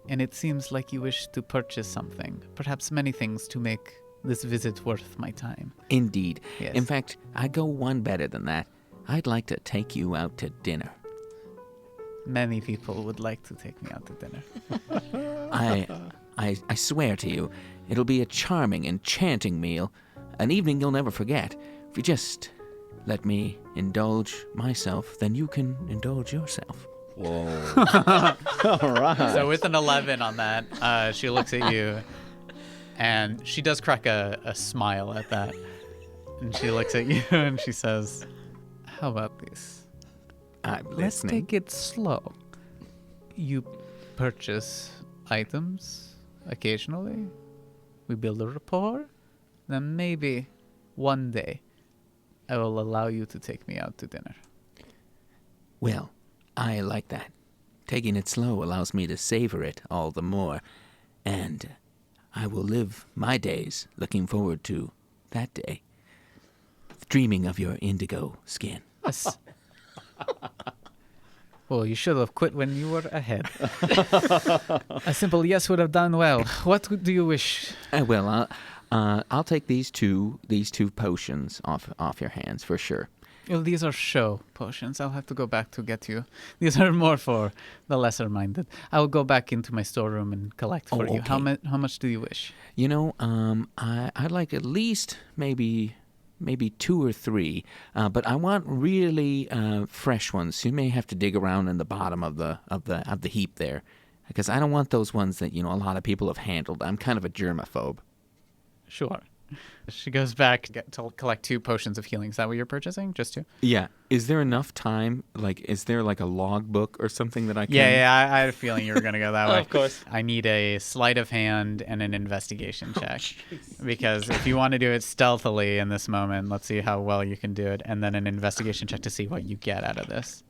And it seems like you wish to purchase something. Perhaps many things to make this visit worth my time. Indeed. Yes. In fact, I go one better than that. I'd like to take you out to dinner. Many people would like to take me out to dinner. I swear to you, it'll be a charming, enchanting meal. An evening you'll never forget. If you just let me indulge myself, then you can indulge yourself. Whoa. All right. So with an 11 on that, she looks at you, and she does crack a smile at that. And she looks at you and she says, how about this? I'm Let's listening. take it slow. You purchase items occasionally. We build a rapport. Then maybe one day I will allow you to take me out to dinner. Well, I like that. Taking it slow allows me to savor it all the more. And I will live my days looking forward to that day. Dreaming of your indigo skin. Well, you should have quit when you were ahead. A simple yes would have done well. What do you wish? I'll take these two potions off your hands for sure. Well, these are show potions. I'll have to go back to get you. These are more for the lesser-minded. I will go back into my storeroom and collect for you. Okay. How much do you wish? You know, I'd like at least maybe 2 or 3, but I want really fresh ones. You may have to dig around in the bottom of the heap there, because I don't want those ones that a lot of people have handled. I'm kind of a germaphobe. Sure. She goes back to collect 2 potions of healing. Is that what you're purchasing? Just 2? Yeah. Is there enough time? Like, is there like a logbook or something that I can? Yeah. I had a feeling you were going to go that way. Of course. I need a sleight of hand and an investigation check. Because if you want to do it stealthily in this moment, let's see how well you can do it. And then an investigation check to see what you get out of this.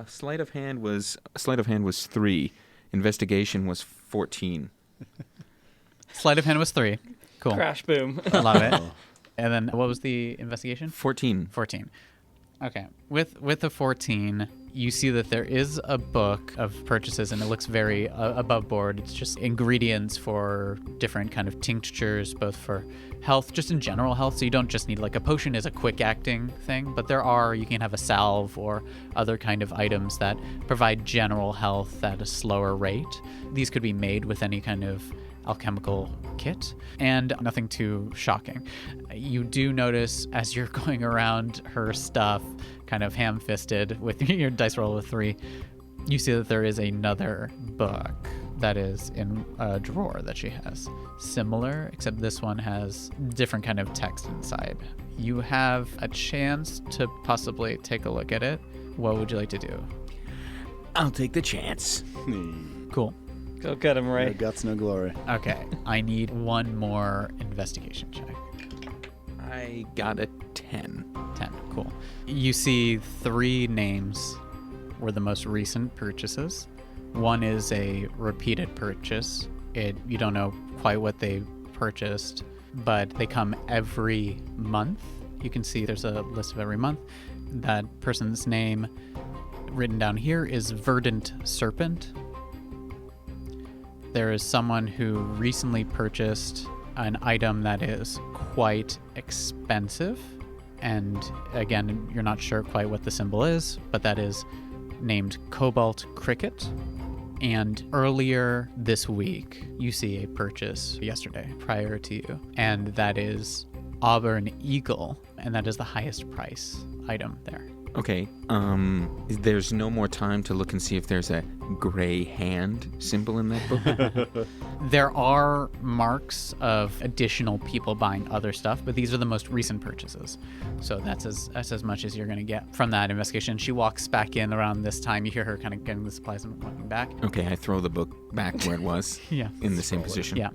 Sleight of hand was 3. Investigation was 14. Sleight of hand was 3. Cool. Crash boom. Love it. And then what was the investigation? 14. 14. Okay. With the 14, you see that there is a book of purchases, and it looks very above board. It's just ingredients for different kind of tinctures, both for health, just in general health. So you don't just need like a potion is a quick acting thing, but you can have a salve or other kind of items that provide general health at a slower rate. These could be made with any kind of alchemical kit, and nothing too shocking. You do notice as you're going around her stuff, kind of ham-fisted with your dice roll of 3, you see that there is another book that is in a drawer that she has. Similar, except this one has different kind of text inside. You have a chance to possibly take a look at it. What would you like to do? I'll take the chance. Cool. Go get him, No Ray. guts, no glory. Okay, I need one more investigation check. I got a 10. 10, cool. You see 3 names were the most recent purchases. One is a repeated purchase. You don't know quite what they purchased, but they come every month. You can see there's a list of every month. That person's name written down here is Verdant Serpent. There is someone who recently purchased an item that is quite expensive. And again, you're not sure quite what the symbol is, but that is named Cobalt Cricket. And earlier this week, you see a purchase yesterday prior to you, and that is Auburn Eagle, and that is the highest price item there. Okay, there's no more time to look and see if there's a gray hand symbol in that book? There are marks of additional people buying other stuff, but these are the most recent purchases. So that's as much as you're going to get from that investigation. She walks back in around this time. You hear her kind of getting the supplies and walking back. Okay, I throw the book back where it was. Yeah. In the same position. Yeah.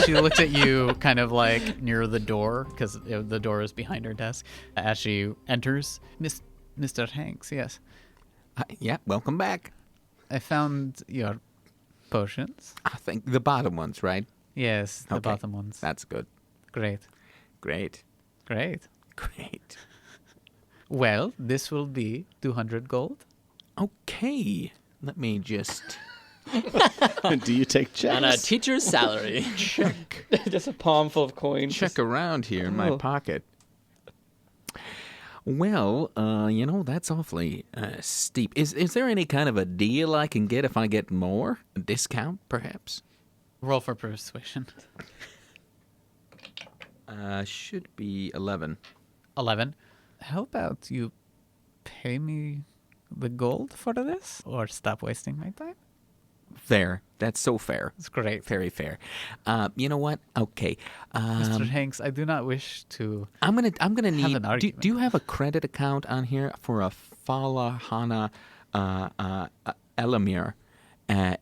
She looks at you kind of like near the door, because the door is behind her desk. As she enters, Mr. Hanks, yes. Yeah, welcome back. I found your potions. I think the bottom ones, right? Yes, the Okay, bottom ones. That's good. Great. Great. Great. Great. Well, this will be 200 gold. Okay. Let me just Do you take checks? On a teacher's salary. check. Just a palm full of coins. Check around here in my Oh. pocket. Well, that's awfully steep. Is there any kind of a deal I can get if I get more? A discount, perhaps? Roll for persuasion. Should be 11. 11. How about you pay me the gold for this, or stop wasting my time? Fair. That's so fair. It's great. Very fair. You know what? Okay. Mr. Hanks, I do not wish to... I'm gonna need. an argument. Do you have a credit account on here for a Falahana Elamir?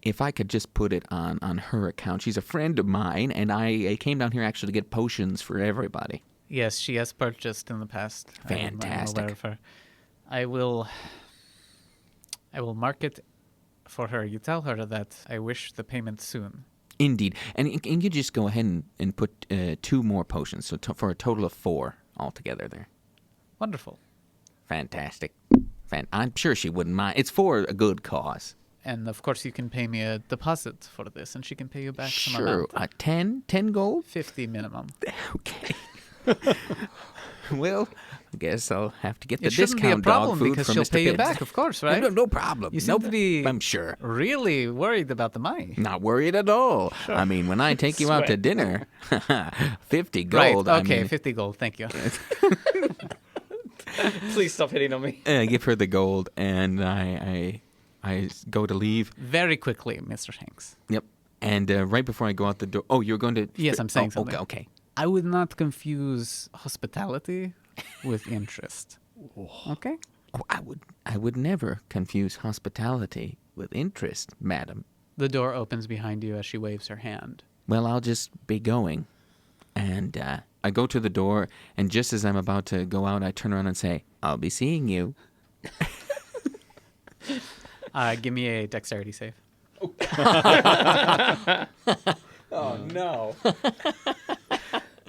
If I could just put it on her account. She's a friend of mine, and I came down here actually to get potions for everybody. Yes, she has purchased in the past. Fantastic. I'm aware of her. I will mark it for her. You tell her that I wish the payment soon. Indeed. And you just go ahead and put 2 more potions, so for a total of 4 altogether there. Wonderful. Fantastic. I'm sure she wouldn't mind. It's for a good cause. And of course, you can pay me a deposit for this, and she can pay you back some Sure. amount. 10 gold? 50 minimum. Okay. Well, I guess I'll have to get the It shouldn't be a discount dog problem food because from she'll Mr. pay you Pibbs. back, of course, right? No problem. You seem to be I'm sure. really worried about the money. Not worried at all. I mean, when I take you out to Sweat. dinner, 50 gold. Right, okay, I mean, 50 gold, thank you. Please stop hitting on me. I give her the gold, and I go to leave. Very quickly, Mr. Hanks. Yep. And right before I go out the door, you're going to. Yes, I'm saying something. Okay. I would not confuse hospitality with interest. Okay? Oh, I would never confuse hospitality with interest, madam. The door opens behind you as she waves her hand. Well, I'll just be going. And I go to the door, and just as I'm about to go out, I turn around and say, I'll be seeing you. Give me a dexterity save. Oh, no.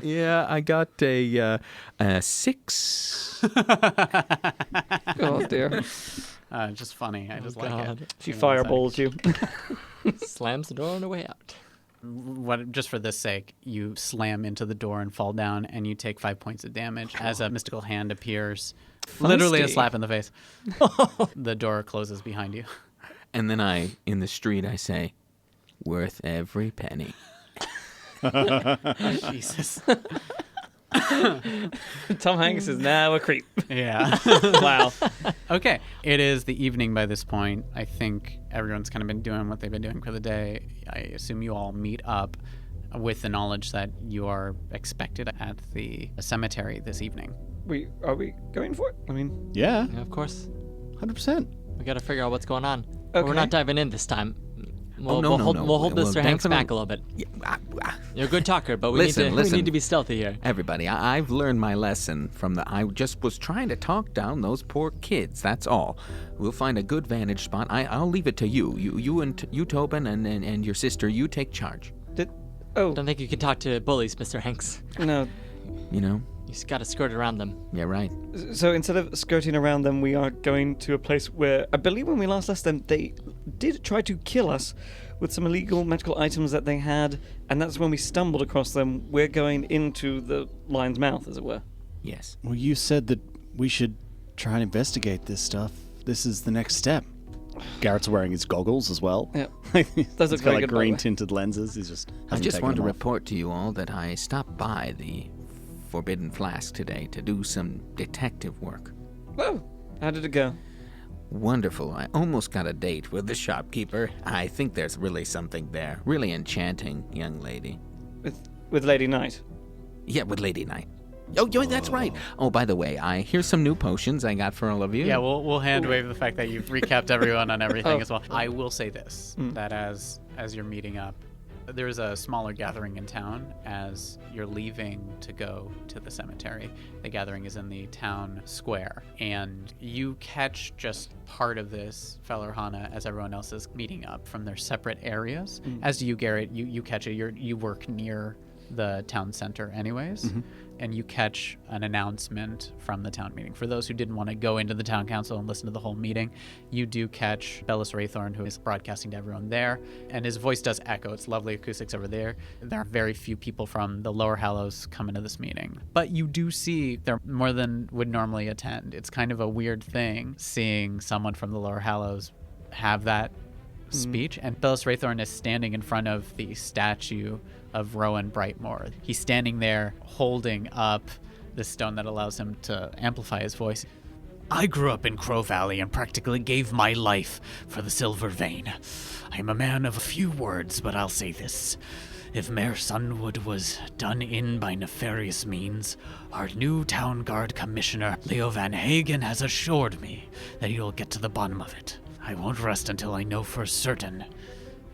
Yeah, I got a 6. Oh dear. Just funny. I just like it. She fireballs you. Slams the door on the way out. What? Just for this sake, you slam into the door and fall down, and you take 5 points of damage as a mystical hand appears. Literally a Feisty. slap in the face. The door closes behind you. And then in the street, I say, worth every penny. Jesus. Tom Hanks is now a creep. Yeah. Wow. Okay. It is the evening by this point. I think everyone's kind of been doing what they've been doing for the day. I assume you all meet up with the knowledge that you are expected at the cemetery this evening. Are we going for it? I mean, Yeah, Yeah, of course. 100%. We got to figure out what's going on. But we're Okay. not diving in this time. no, We'll hold Well, Mr. Hanks definitely- back a little bit. Yeah, You're a good talker, but we Listen. need to be stealthy here. everybody, I've learned my lesson from I just was trying to talk down those poor kids. That's all. We'll find a good vantage spot. I'll leave it to you. You Tobin, and your sister. You take charge. Oh Don't think you can talk to bullies, Mr. Hanks. no. You know? You just gotta skirt around them. Yeah, right. So instead of skirting around them, we are going to a place where I believe when we last left them, they did try to kill us with some illegal magical items that they had, and that's when we stumbled across them. We're going into the lion's mouth, as it were. Yes. Well, you said that we should try and investigate this stuff. This is the next step. Garrett's wearing his goggles as well. Yeah. He's Those look got very like good, by the green way. tinted lenses. He's just. I hasn't just taken wanted to them off. report to you all that I stopped by the Forbidden Flask today to do some detective work. Whoa! How did it go? Wonderful. I almost got a date with the shopkeeper. I think there's really something there. Really enchanting young lady. With Lady Knight. Yeah, with Lady Knight. Oh, that's right. Oh, by the way, here's some new potions I got for all of you. Yeah, we'll hand wave the fact that you've recapped everyone on everything Oh. as well. I will say this, that as you're meeting up, there's a smaller gathering in town as you're leaving to go to the cemetery. The gathering is in the town square, and you catch just part of this Fellerhana as everyone else is meeting up from their separate areas. As do you, Garrett, you catch it. You work near the town center anyways, and you catch an announcement from the town meeting. For those who didn't want to go into the town council and listen to the whole meeting, you do catch Bellis Raythorn, who is broadcasting to everyone there, and his voice does echo. It's lovely acoustics over there. There are very few people from the Lower Hallows come into this meeting, but you do see there more than would normally attend. It's kind of a weird thing seeing someone from the Lower Hallows have that speech, and Bellis Raythorn is standing in front of the statue of Rowan Brightmore. He's standing there holding up the stone that allows him to amplify his voice. I grew up in Crow Valley and practically gave my life for the Silver Vein. I am a man of a few words, but I'll say this. If Mayor Sunwood was done in by nefarious means, our new town guard commissioner, Leo Van Hagen, has assured me that he'll get to the bottom of it. I won't rest until I know for certain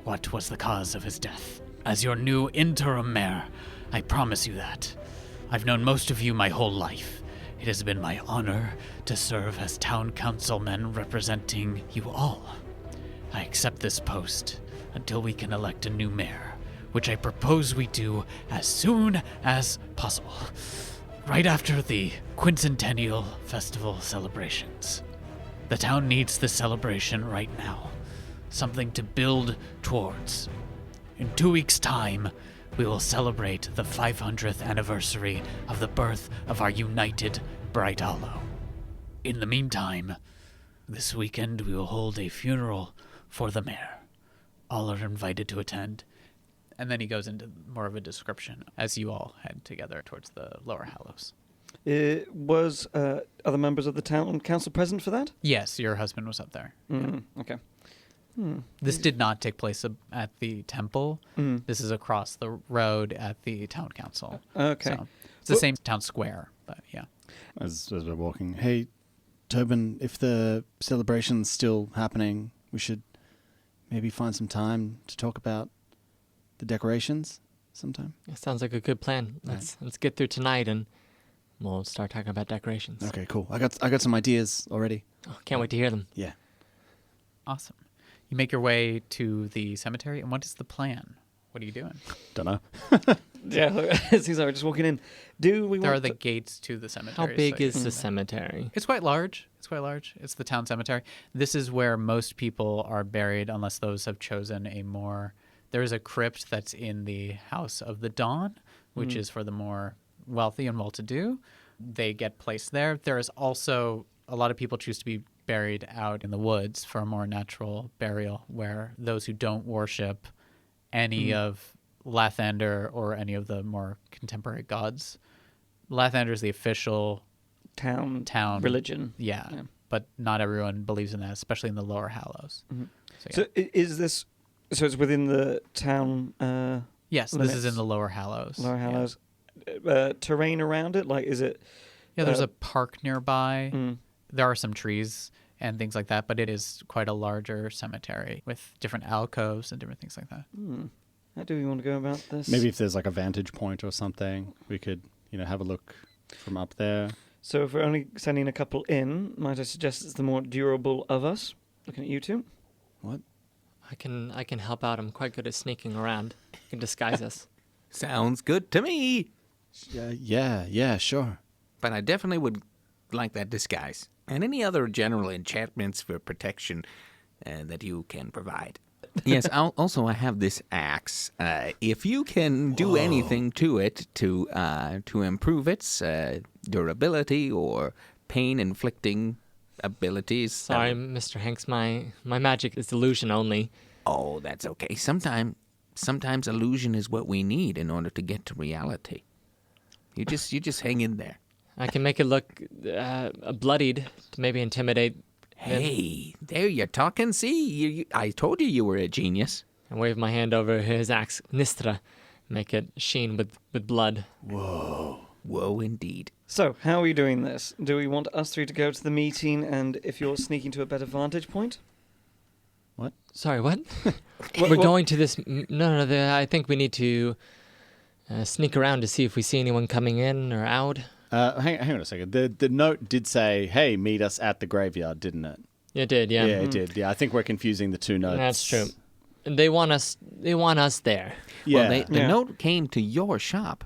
what was the cause of his death. As your new interim mayor, I promise you that. I've known most of you my whole life. It has been my honor to serve as town councilman representing you all. I accept this post until we can elect a new mayor, which I propose we do as soon as possible, right after the quincentennial festival celebrations. The town needs this celebration right now, something to build towards. In 2 weeks' time, we will celebrate the 500th anniversary of the birth of our united Brighthallow. In the meantime, this weekend we will hold a funeral for the mayor. All are invited to attend. And then he goes into more of a description as you all head together towards the Lower Hallows. Was other members of the town council present for that? Yes, your husband was up there. Okay. This did not take place at the temple. This is across the road at the town council. Okay. So it's the same town square, but yeah. As we're walking, hey, Tobin, if the celebration's still happening, we should maybe find some time to talk about the decorations sometime. It sounds like a good plan. Let's get through tonight and we'll start talking about decorations. Okay, cool. I got some ideas already. Oh, can't wait to hear them. Yeah. Awesome. You make your way to the cemetery, and what is the plan? What are you doing? Don't know. Yeah, it seems like we're just walking in. Do we There are want the to... gates to the cemetery. How big so you is can- the cemetery? It's quite large. It's the town cemetery. This is where most people are buried, unless those have chosen a more... There is a crypt that's in the House of the Dawn, which is for the more wealthy and well-to-do. They get placed there. There is also... A lot of people choose to be buried out in the woods for a more natural burial, where those who don't worship any of Lathander or any of the more contemporary gods. Lathander is the official town religion. religion? Yeah, Yeah. but not everyone believes in that, especially in the Lower Hallows. So is this... So it's within the town... Yes, this is in the Lower Hallows. Lower Yeah. Hallows. Terrain around it? Like, is it... Yeah, there's a park nearby. Mm. There are some trees and things like that, but it is quite a larger cemetery with different alcoves and different things like that. How do we want to go about this? Maybe if there's like a vantage point or something, we could, have a look from up there. So if we're only sending a couple in, might I suggest it's the more durable of us? Looking at you two. What? I can help out. I'm quite good at sneaking around. I can disguise us. Sounds good to me. Yeah, sure. But I definitely would like that disguise. And any other general enchantments for protection that you can provide. Yes, also I have this axe. If you can do anything to it to improve its durability or pain-inflicting abilities. Sorry, Mr. Hanks, my magic is illusion only. Oh, that's okay. Sometimes illusion is what we need in order to get to reality. You just hang in there. I can make it look bloodied to maybe intimidate. Hey, there you're talking. See, I told you were a genius. And wave my hand over his axe, Nistra, make it sheen with blood. Whoa, indeed. So, how are we doing this? Do we want us three to go to the meeting, and if you're sneaking to a better vantage point? Sorry, what? We're going to this... No, I think we need to sneak around to see if we see anyone coming in or out. Hang on a second. The note did say, "Hey, meet us at the graveyard," didn't it? It did, yeah. Yeah, it did. Yeah, I think we're confusing the two notes. That's true. They want us there. Yeah. Well, the note came to your shop.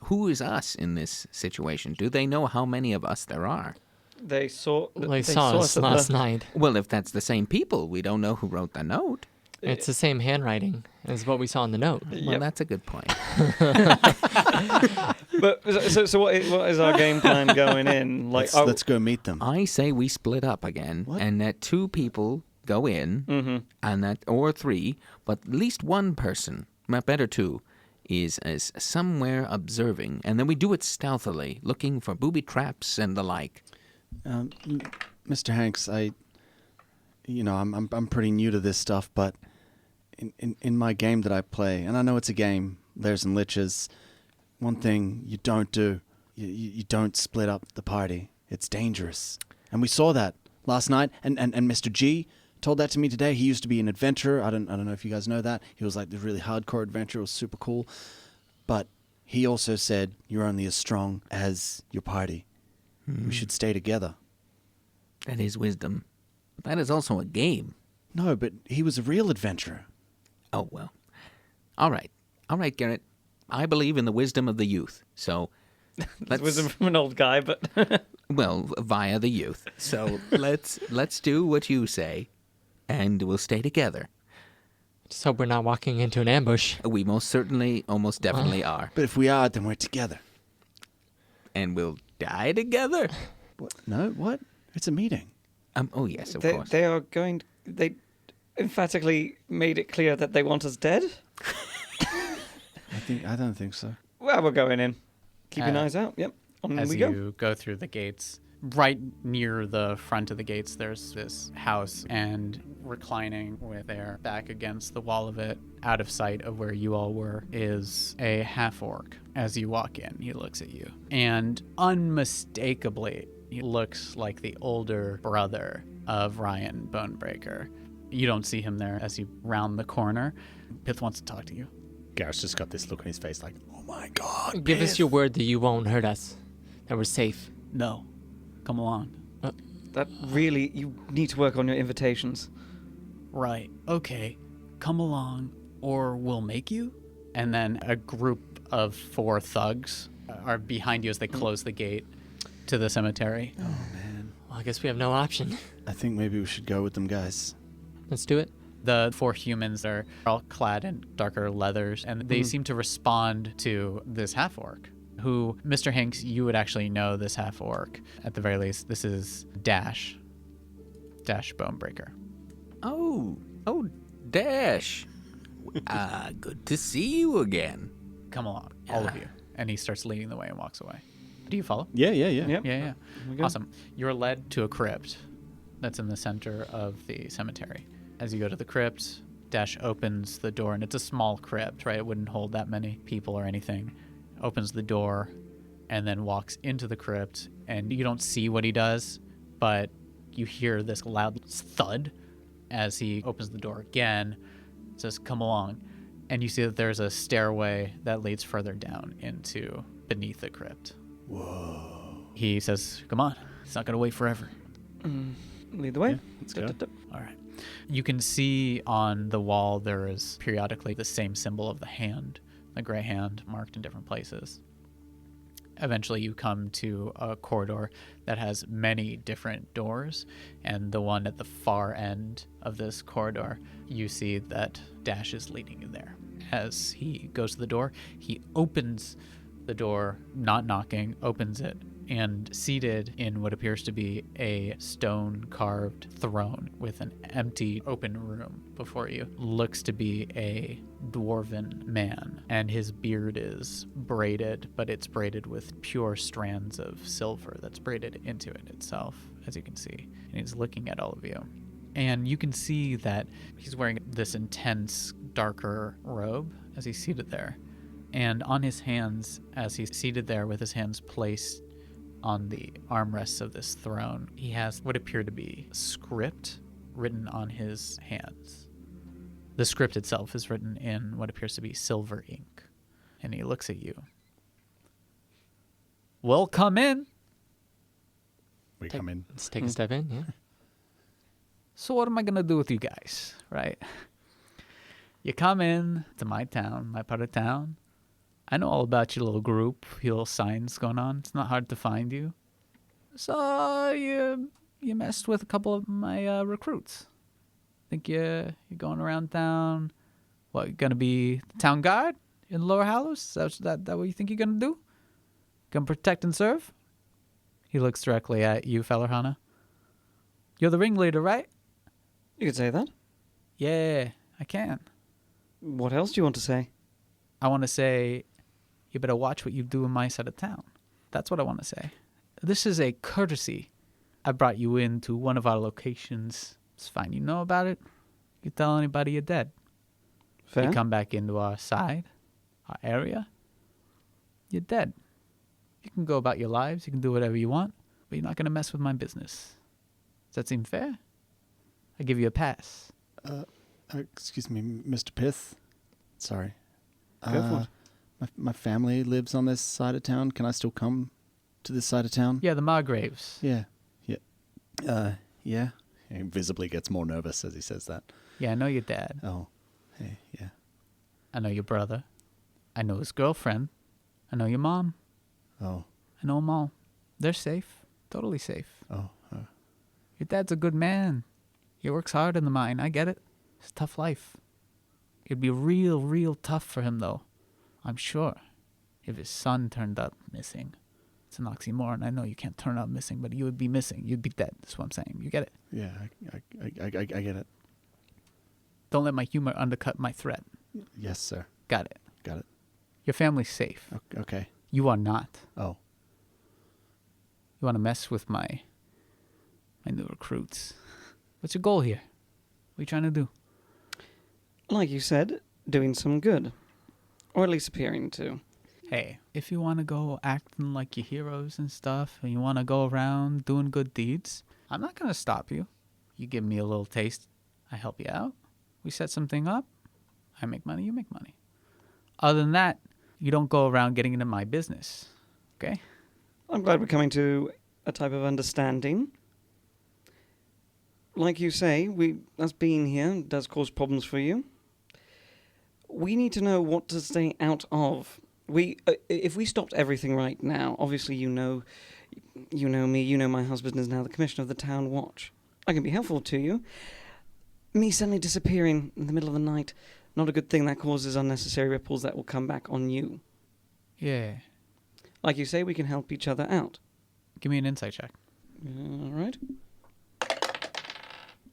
Who is us in this situation? Do they know how many of us there are? They saw us at last night. Well, if that's the same people, we don't know who wrote the note. It's the same handwriting as what we saw in the note. Well, that's a good point. But so what is our game plan going in? Like, let's go meet them. I say we split up again, and that two people go in, and that or three, but at least one person, better two, is somewhere observing, and then we do it stealthily, looking for booby traps and the like. Mr. Hanks, I'm pretty new to this stuff, but in my game that I play, and I know it's a game, Lairs and Liches, one thing you don't do, you don't split up the party. It's dangerous. And we saw that last night, and Mr. G told that to me today. He used to be an adventurer. I don't know if you guys know that. He was like the really hardcore adventurer. It was super cool. But he also said, you're only as strong as your party. We should stay together. That is wisdom. That is also a game. No, but he was a real adventurer. Oh, well. All right, Garrett. I believe in the wisdom of the youth, so let's... wisdom from an old guy, but... Well, via the youth. So let's do what you say, and we'll stay together. Just hope we're not walking into an ambush. We most definitely are. But if we are, then we're together. And we'll die together? What? No, what? It's a meeting. Oh, yes, of course. They are going... They emphatically made it clear that they want us dead? I don't think so. Well, we're going in. Keep your eyes out. Yep. On As we go. you go through the gates, right near the front of the gates, there's this house, and reclining with their back against the wall of it, out of sight of where you all were, is a half-orc. As you walk in, he looks at you, and unmistakably, he looks like the older brother of Ryan Bonebreaker. You don't see him there as you round the corner. Pith wants to talk to you. Gareth's just got this look on his face like, oh my God, Give Pith. us your word that you won't hurt us, that we're safe. No. Come along. That really... You need to work on your invitations. Right. Okay. Come along, or we'll make you. And then a group of 4 thugs are behind you as they close the gate to the cemetery. Oh, man. Well, I guess we have no option. I think maybe we should go with them, guys. Let's do it. The 4 humans are all clad in darker leathers, and they seem to respond to this half-orc, who, Mr. Hanks, you would actually know this half-orc. At the very least, this is Dash Bonebreaker. Oh, Dash. Good to see you again. Come along, all of you. And he starts leading the way and walks away. Do you follow? Yeah. Yep. Yeah. We go. Awesome. You're led to a crypt that's in the center of the cemetery. As you go to the crypt, Dash opens the door, and it's a small crypt, right? It wouldn't hold that many people or anything. Opens the door and then walks into the crypt, and you don't see what he does, but you hear this loud thud as he opens the door again. It says, come along. And you see that there's a stairway that leads further down into beneath the crypt. Whoa. He says, come on. It's not going to wait forever. Lead the way. Yeah, let's go. All right. You can see on the wall there is periodically the same symbol of the hand, the gray hand, marked in different places. Eventually you come to a corridor that has many different doors, and the one at the far end of this corridor, you see that Dash is leading you there. As he goes to the door, he opens the door, not knocking, opens it, and seated in what appears to be a stone-carved throne with an empty open room before you looks to be a dwarven man, and his beard is braided, but it's braided with pure strands of silver that's braided into it itself, as you can see. And he's looking at all of you. And you can see that he's wearing this intense, darker robe as he's seated there. And on his hands, as he's seated there with his hands placed on the armrests of this throne, he has what appear to be script written on his hands. The script itself is written in what appears to be silver ink. And he looks at you. Well, come in. We come in. Let's take a step in, yeah. So what am I going to do with you guys, right? You come in to my town, my part of town. I know all about your little group, your little signs going on. It's not hard to find you. So you messed with a couple of my recruits. Think you're going around town. What, you're going to be the town guard in Lower Hallows? Is that what you think you're going to do? Going to protect and serve? He looks directly at you, Feller Hana. You're the ringleader, right? You could say that. Yeah, I can. What else do you want to say? I want to say, you better watch what you do in my side of town. That's what I want to say. This is a courtesy. I brought you into one of our locations. It's fine. You know about it. You tell anybody you're dead. Fair. You come back into our side, our area, you're dead. You can go about your lives. You can do whatever you want, but you're not going to mess with my business. Does that seem fair? I give you a pass. Excuse me, Mr. Pith. Sorry. Go for it. My family lives on this side of town. Can I still come to this side of town? Yeah, the Margraves. Yeah. Yeah. He visibly gets more nervous as he says that. Yeah, I know your dad. Oh, hey, yeah. I know your brother. I know his girlfriend. I know your mom. Oh, I know them all. They're safe. Totally safe. oh. Your dad's a good man. He works hard in the mine. I get it. It's a tough life. It'd be real tough for him, though. I'm sure. If his son turned up missing. It's an oxymoron. I know you can't turn up missing, but you would be missing. You'd be dead. That's what I'm saying. You get it? Yeah, I get it. Don't let my humor undercut my threat. Yes, sir. Got it. Got it. Your family's safe. Okay. You are not. Oh. You want to mess with my new recruits. What's your goal here? What are you trying to do? Like you said, doing some good. Or at least appearing to. Hey, if you want to go acting like your heroes and stuff, and you want to go around doing good deeds, I'm not going to stop you. You give me a little taste, I help you out. We set something up. I make money, you make money. Other than that, you don't go around getting into my business. Okay? I'm glad we're coming to a type of understanding. Like you say, us being here does cause problems for you. We need to know what to stay out of. If we stopped everything right now, obviously you know me, you know my husband is now the commissioner of the town watch. I can be helpful to you. Me suddenly disappearing in the middle of the night, not a good thing. That causes unnecessary ripples that will come back on you. Yeah. Like you say, we can help each other out. Give me an insight check. All right.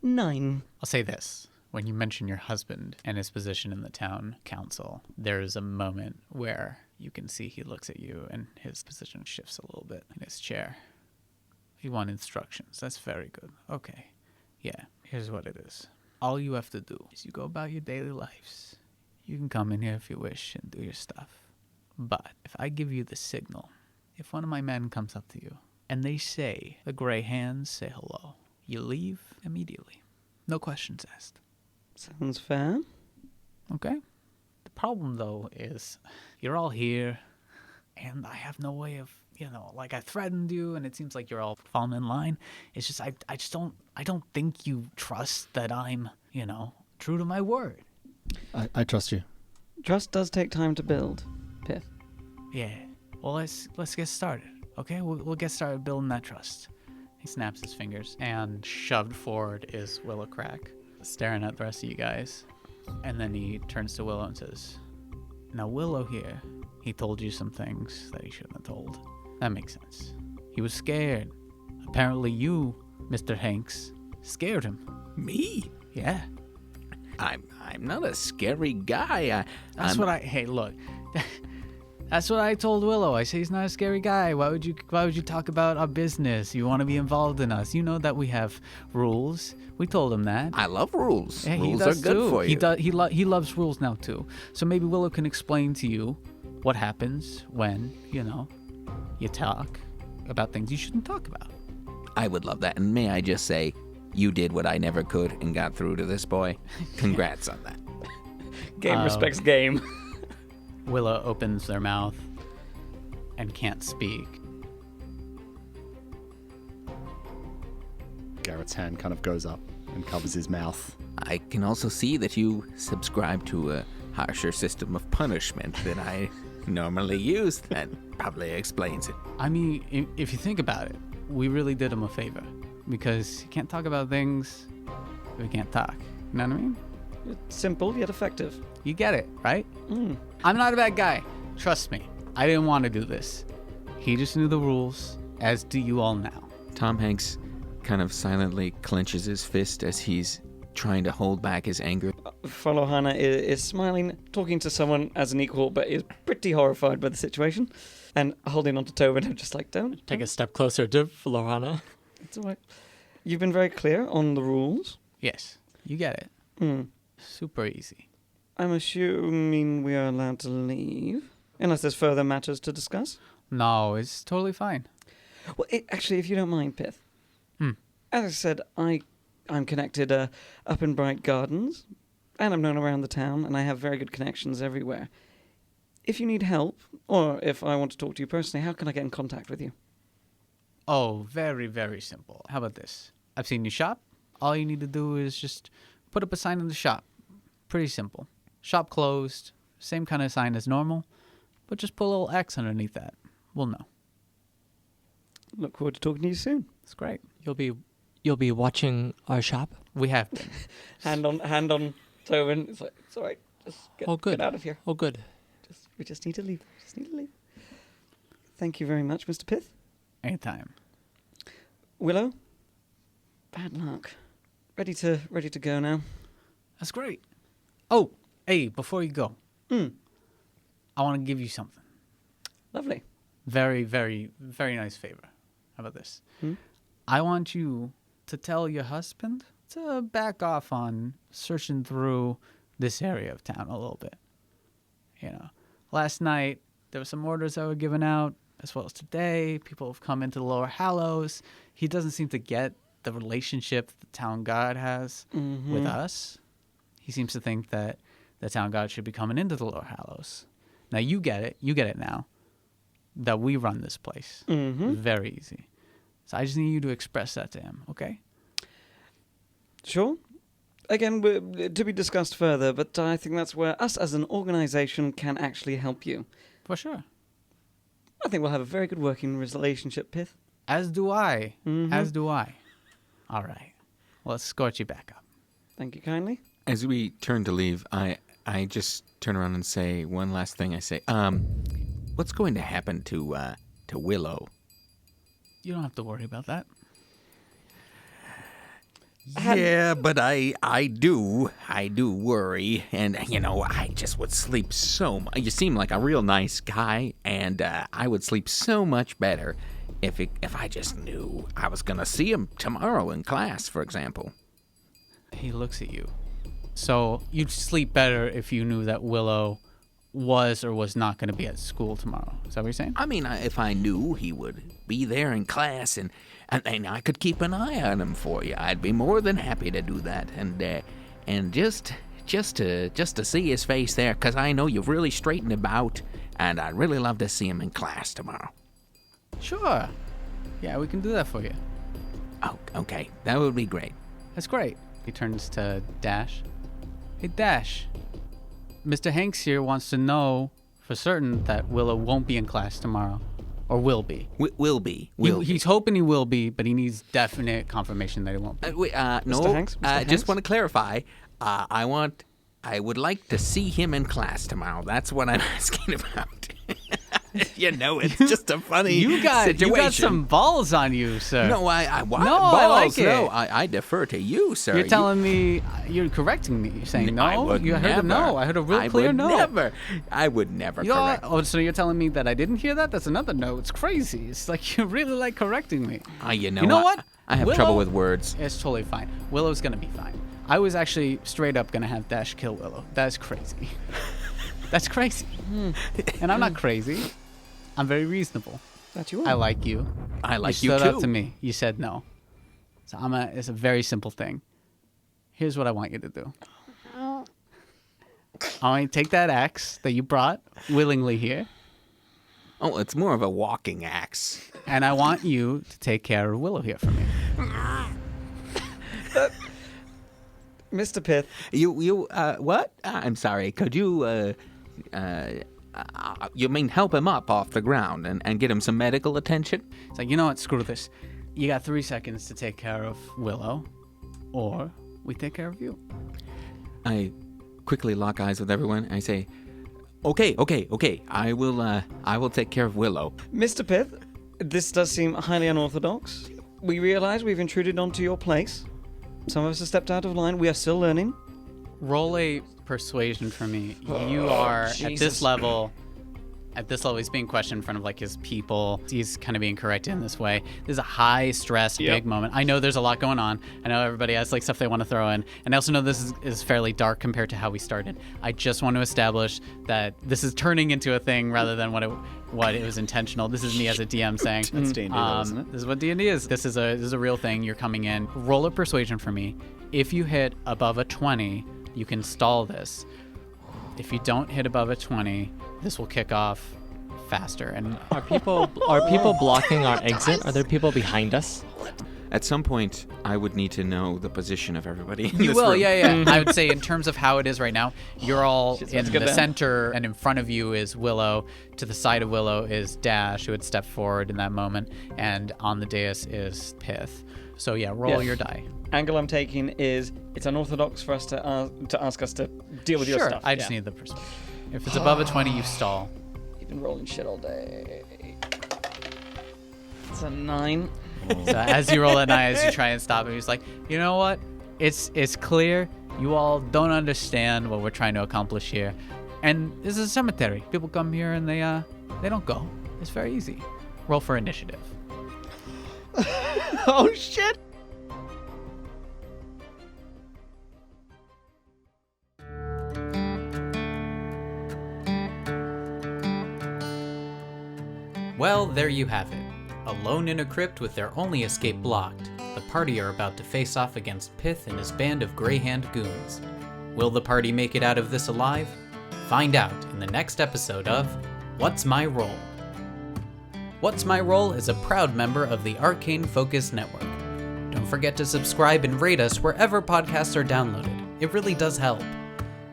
9. I'll say this. When you mention your husband and his position in the town council, there's a moment where you can see he looks at you and his position shifts a little bit in his chair. You want instructions. That's very good. Okay. Yeah, here's what it is. All you have to do is you go about your daily lives. You can come in here if you wish and do your stuff. But if I give you the signal, if one of my men comes up to you and they say, the gray hands say hello, you leave immediately. No questions asked. Sounds fair. Okay? The problem, though, is you're all here, and I have no way of, I threatened you, and it seems like you're all falling in line. It's just, I don't think you trust that I'm, true to my word. I trust you. Trust does take time to build, Pith. Yeah. Well, let's get started. Okay, we'll get started building that trust. He snaps his fingers, and shoved forward is Willow Crack, staring at the rest of you guys. And then he turns to Willow and says, "Now Willow here, he told you some things that he shouldn't have told. That makes sense. He was scared. Apparently you, Mr. Hanks, scared him." Me? Yeah. I'm not a scary guy. Hey, look. That's what I told Willow. I say he's not a scary guy. Why would you talk about our business? You want to be involved in us. You know that we have rules. We told him that. I love rules. Yeah, Rules are good for you. He loves rules now too. So maybe Willow can explain to you what happens when, you talk about things you shouldn't talk about. I would love that. And may I just say, you did what I never could and got through to this boy. Congrats on that. Game respects game. Willow opens their mouth and can't speak. Garrett's hand kind of goes up and covers his mouth. I can also see that you subscribe to a harsher system of punishment than I normally use. That probably explains it. I mean, if you think about it, we really did him a favor. Because you can't talk about things if we can't talk. You know what I mean? It's simple yet effective. You get it, right? I'm not a bad guy. Trust me. I didn't want to do this. He just knew the rules, as do you all now. Tom Hanks kind of silently clenches his fist as he's trying to hold back his anger. Falohana is smiling, talking to someone as an equal, but is pretty horrified by the situation. And holding on to Tobin, I'm just like, don't. Take a step closer to Florana. It's all right. You've been very clear on the rules. Yes, you get it. Super easy. I'm assuming we are allowed to leave, unless there's further matters to discuss. No, it's totally fine. Well, actually, if you don't mind, Pith. As I said, I'm connected up in Bright Gardens, and I'm known around the town, and I have very good connections everywhere. If you need help, or if I want to talk to you personally, how can I get in contact with you? Oh, very, very simple. How about this? I've seen you shop. All you need to do is just put up a sign in the shop. Pretty simple. Shop closed. Same kind of sign as normal, but just put a little X underneath that. We'll know. Look forward to talking to you soon. It's great. You'll be watching our shop. We have been. hand on Tobin. It's like, it's all right. Just get out of here. Oh, good. We just need to leave. Thank you very much, Mr. Pith. Anytime. Willow, bad luck. Ready to go now. That's great. Oh, hey, before you go, I want to give you something. Lovely. Very, very, very nice favor. How about this? I want you to tell your husband to back off on searching through this area of town a little bit. Last night there were some orders that were given out, as well as today. People have come into the Lower Hallows. He doesn't seem to get the relationship the town guard has with us. He seems to think that the town guard should be coming into the Lower Hallows. Now you get it. You get it now. That we run this place. Very easy. So I just need you to express that to him, okay? Sure. Again, to be discussed further, but I think that's where us as an organization can actually help you. For sure. I think we'll have a very good working relationship, Pith. As do I. As do I. All right. Well, let's escort you back up. Thank you kindly. As we turn to leave, I just turn around and say one last thing. I say, what's going to happen to Willow? You don't have to worry about that. Yeah, but I do worry, and I just would sleep so much. You seem like a real nice guy, and I would sleep so much better if I just knew I was gonna see him tomorrow in class, for example. He looks at you. So you'd sleep better if you knew that Willow was or was not going to be at school tomorrow. Is that what you're saying? I mean, if I knew he would be there in class and I could keep an eye on him for you, I'd be more than happy to do that. And just to see his face there, because I know you've really straightened about, and I'd really love to see him in class tomorrow. Sure. Yeah, we can do that for you. Oh, okay. That would be great. That's great. He turns to Dash. Hey, Dash. Mr. Hanks here wants to know, for for certain that Willow won't be in class tomorrow, or will be. Will be. He's hoping he will be, but he needs definite confirmation that he won't be. No. Mr. Hanks? Mr. Just Hanks? want to clarify. I would like to see him in class tomorrow. That's what I'm asking about. You know, it's just a funny situation. You got some balls on you, sir. No, I what? No, balls? I like it. No, I defer to you, sir. You're telling me, you're correcting me. You're saying no. I would You heard never. a no. I heard a real clear no. I would never You know what? correct. Oh, so you're telling me that I didn't hear that? That's another no. It's crazy. It's like you really like correcting me. You know what? I have Willow- trouble with words. It's totally fine. Willow's gonna be fine. I was actually straight up gonna have Dash kill Willow. That's crazy. That's crazy. And I'm not crazy. I'm very reasonable. That you are. I like you. I like you you stood too. up to me. You said no. So it's a very simple thing. Here's what I want you to do. I want you to take that axe that you brought willingly here, Oh, it's more of a walking axe. and I want you to take care of Willow here for me. Mr. Pith, You what? I'm sorry. Could you you mean help him up off the ground and get him some medical attention? It's like, you know what? Screw this. You got 3 seconds to take care of Willow, or we take care of you. I quickly lock eyes with everyone. I say, "Okay. I will take care of Willow." Mr. Pith, this does seem highly unorthodox. We realize we've intruded onto your place. Some of us have stepped out of line. We are still learning. Roll a persuasion for me. You are at Jesus. this level. At this level, he's being questioned in front of like his people. He's kind of being corrected in this way. This is a high stress, big moment. I know there's a lot going on. I know everybody has like stuff they want to throw in, and I also know this is fairly dark compared to how we started. I just want to establish that this is turning into a thing rather than what it was intentional. This is me as a DM saying, That's D&D, though, isn't it? This is what D&D is. This is a real thing. You're coming in. Roll a persuasion for me. If you hit above a 20, you can stall this. If you don't hit above a 20, this will kick off faster. And Are people blocking our exit? Are there people behind us? At some point, I would need to know the position of everybody. In you this will, room. yeah. I would say in terms of how it is right now, you're all Shit's in about to go the down. center, and in front of you is Willow. To the side of Willow is Dash, who had stepped forward in that moment, and on the dais is Pith. So yeah, roll your die. Angle I'm taking is it's unorthodox for us to ask us to deal with your Sure, stuff. I just need the perspective. If it's above a 20, you stall. You've been rolling shit all day. It's a 9. So as you roll that die, as you try and stop him, he's like, you know what? It's clear. You all don't understand what we're trying to accomplish here. And this is a cemetery. People come here and they don't go. It's very easy. Roll for initiative. Oh shit! Well, there you have it. Alone in a crypt with their only escape blocked, the party are about to face off against Pith and his band of Greyhand goons. Will the party make it out of this alive? Find out in the next episode of What's My Role? What's My Role is a proud member of the Arcane Focus Network. Don't forget to subscribe and rate us wherever podcasts are downloaded. It really does help.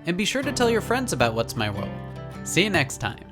And be sure to tell your friends about What's My Role. See you next time.